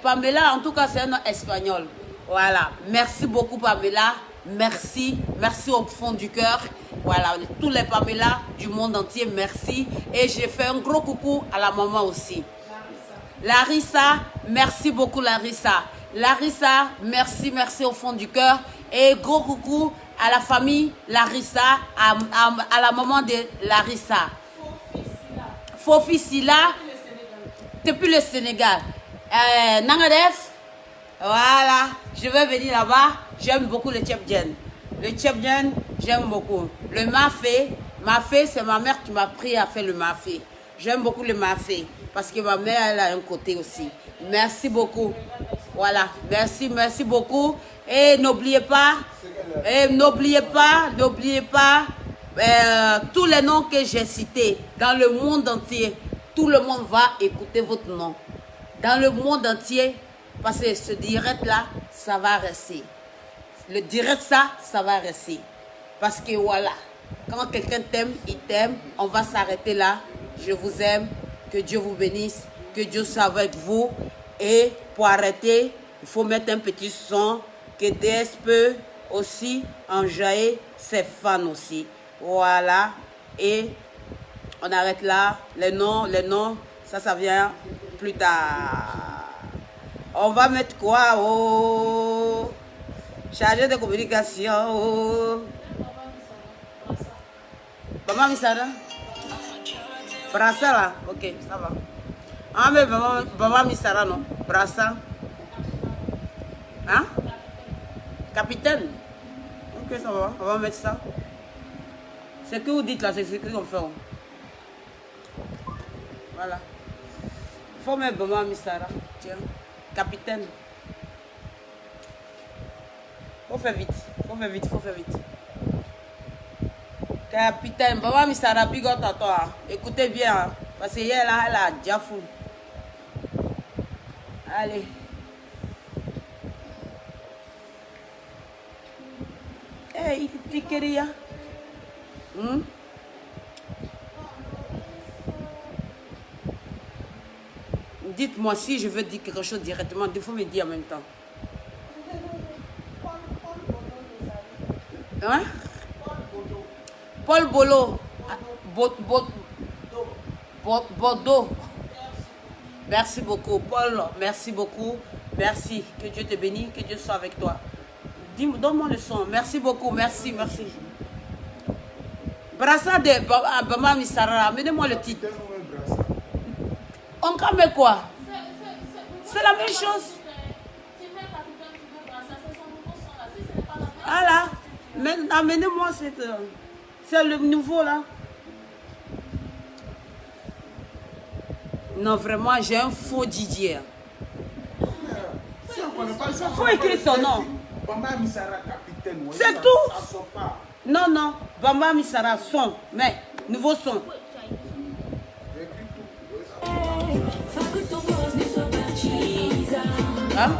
Pamela, en tout cas, c'est un nom espagnol. Voilà. Merci beaucoup, Pamela. Merci. Merci au fond du cœur. Voilà. Tous les Pamela du monde entier, merci. Et j'ai fait un gros coucou à la maman aussi. Larissa, merci beaucoup, Larissa. Larissa, merci, merci au fond du cœur. Et gros coucou à la famille Larissa, à la maman de Larissa. Fofi Silla, depuis le Sénégal. Nangadef, voilà, je vais venir là-bas. J'aime beaucoup le tchèpdjen. Le tchèpdjen, j'aime beaucoup. Le mafé, c'est ma mère qui m'a appris à faire le mafé. J'aime beaucoup le mafé parce que ma mère, elle a un côté aussi. Merci beaucoup. Voilà, merci, merci beaucoup. Et n'oubliez pas, tous les noms que j'ai cités dans le monde entier, tout le monde va écouter votre nom. Dans le monde entier, parce que ce direct-là, ça va rester. Le direct, ça va rester. Parce que voilà, quand quelqu'un t'aime, il t'aime, on va s'arrêter là. Je vous aime, que Dieu vous bénisse, que Dieu soit avec vous. Et pour arrêter, il faut mettre un petit son que DS peut aussi enjailler ses fans aussi. Voilà. Et on arrête là. Les noms, ça vient plus tard. On va mettre quoi? Oh, chargé de communication. Oh. Maman Misara? Brassa là? Ok, ça va. Ah mais maman Misara non? Brassa? Hein? Capitaine? Ok, ça va. On va mettre ça. C'est que vous dites là, c'est ce qu'on fait. Voilà. Faut mettre maman Misara. Tiens. Capitaine. Faut faire vite. Capitaine, maman Misara, bigote à toi. Écoutez bien. Hein, parce que hier là, elle a déjà fou. Allez. Hey, Tikeria. Dites-moi si je veux dire quelque chose directement, il faut me dire en même temps. Hein? Paul Bolo. Bordeaux. Merci beaucoup. Paul, merci beaucoup. Merci. Que Dieu te bénisse, que Dieu soit avec toi. Donne-moi le son. Merci beaucoup. Merci. Brassa de Bama Misara. Amenez-moi le titre. On met quoi? C'est la même chose. Voilà. Amenez-moi cette... C'est le nouveau là. Non, vraiment, j'ai un faux Didier. Faut écrire son nom. Bamba Misara, capitaine. C'est tout. Ça sort pas. Non. Bamba Misara, son. Mais, nouveau son. Hein?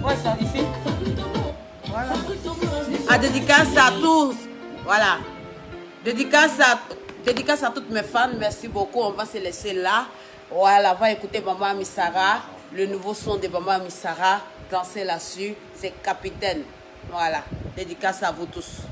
Ouais, ça, ici. Voilà. À dédicace à tous. Voilà. Dédicace à toutes mes fans. Merci beaucoup. On va se laisser là. Voilà, on va écouter Bamba Misara. Le nouveau son de Bamba Misara. Danser là-dessus. C'est Capitaine. Voilà. Dédicace à vous tous.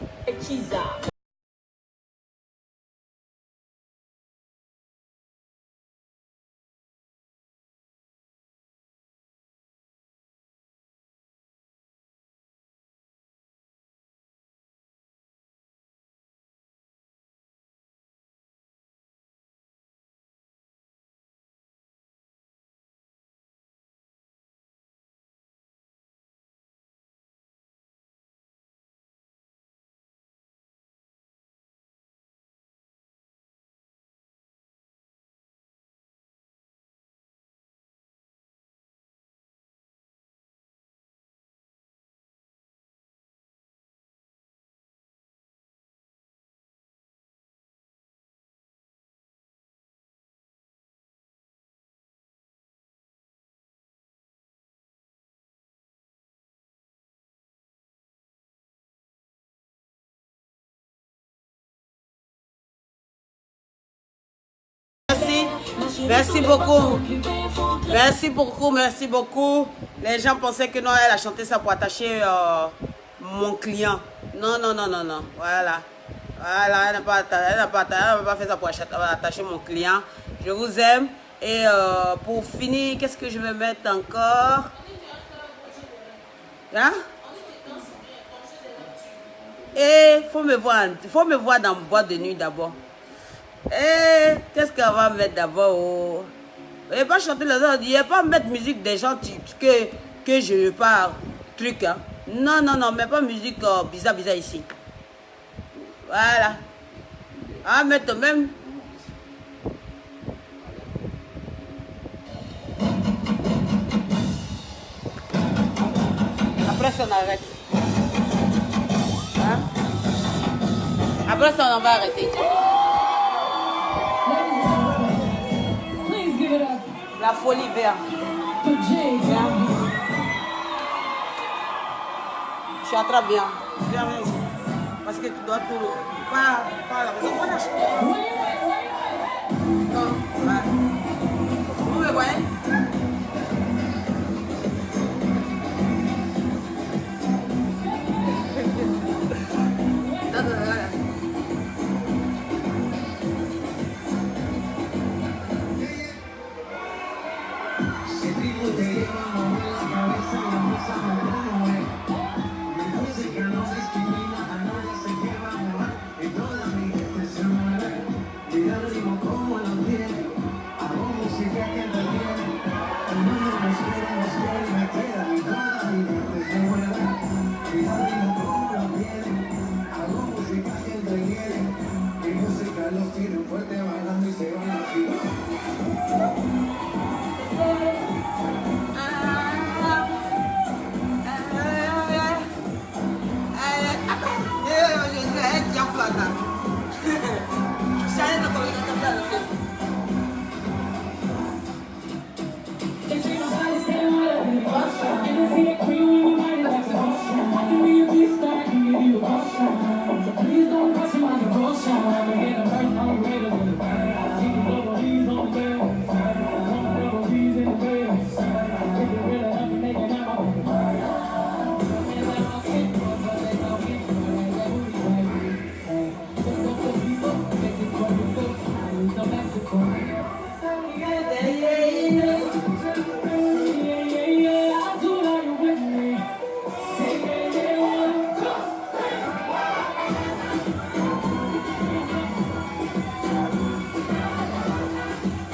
Merci beaucoup. Merci beaucoup, merci beaucoup. Les gens pensaient que non, elle a chanté ça pour attacher mon client. Non, non, non, non, non. Voilà. Voilà, elle n'a pas fait ça pour attacher mon client. Je vous aime. Et pour finir, qu'est-ce que je vais mettre encore? Hein? Et faut me voir dans boîte de nuit d'abord. Et qu'est-ce qu'on va mettre d'abord? Oh? Et pas chanter les autres. Il n'y a pas mettre musique des gens que je ne pas truc. Hein. Non, non, non, mais pas musique bizarre ici. Voilà. On va mettre même. Après ça, on arrête. Hein? Après ça, on va arrêter. Please give it up La folie verte. for J Gabby. Tu attrapes bien. Viens ici. Parce que tu dois tout. Pas à la maison. Voilà. Non, ouais. Vous me voyez? El ritmo te lleva a mover la cabeza y empieza a mover. Mi música no discrimina, a nadie se lleva a mover. Y toda mi gente se mueve. Mira el ritmo como lo tiene. Hago música que entretiene. El mundo nos quiere y me queda. Y toda mi gente se mueve. Mira el ritmo como lo tiene. Hago música que entretiene. Mi música los tiene fuerte bailando y se van así. Please don't touch my devotion. I'm getting a burn on the radio. See the double D's on the bell. Double D's in the bell. If you really help me make it out,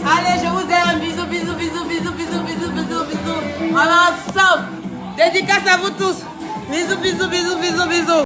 Allez, je vous aime. Bisous, bisous, bisous, bisous, bisous, bisous, bisous, bisous. On est ensemble. Dédicace à vous tous. Bisous, bisous, bisous, bisous, bisous.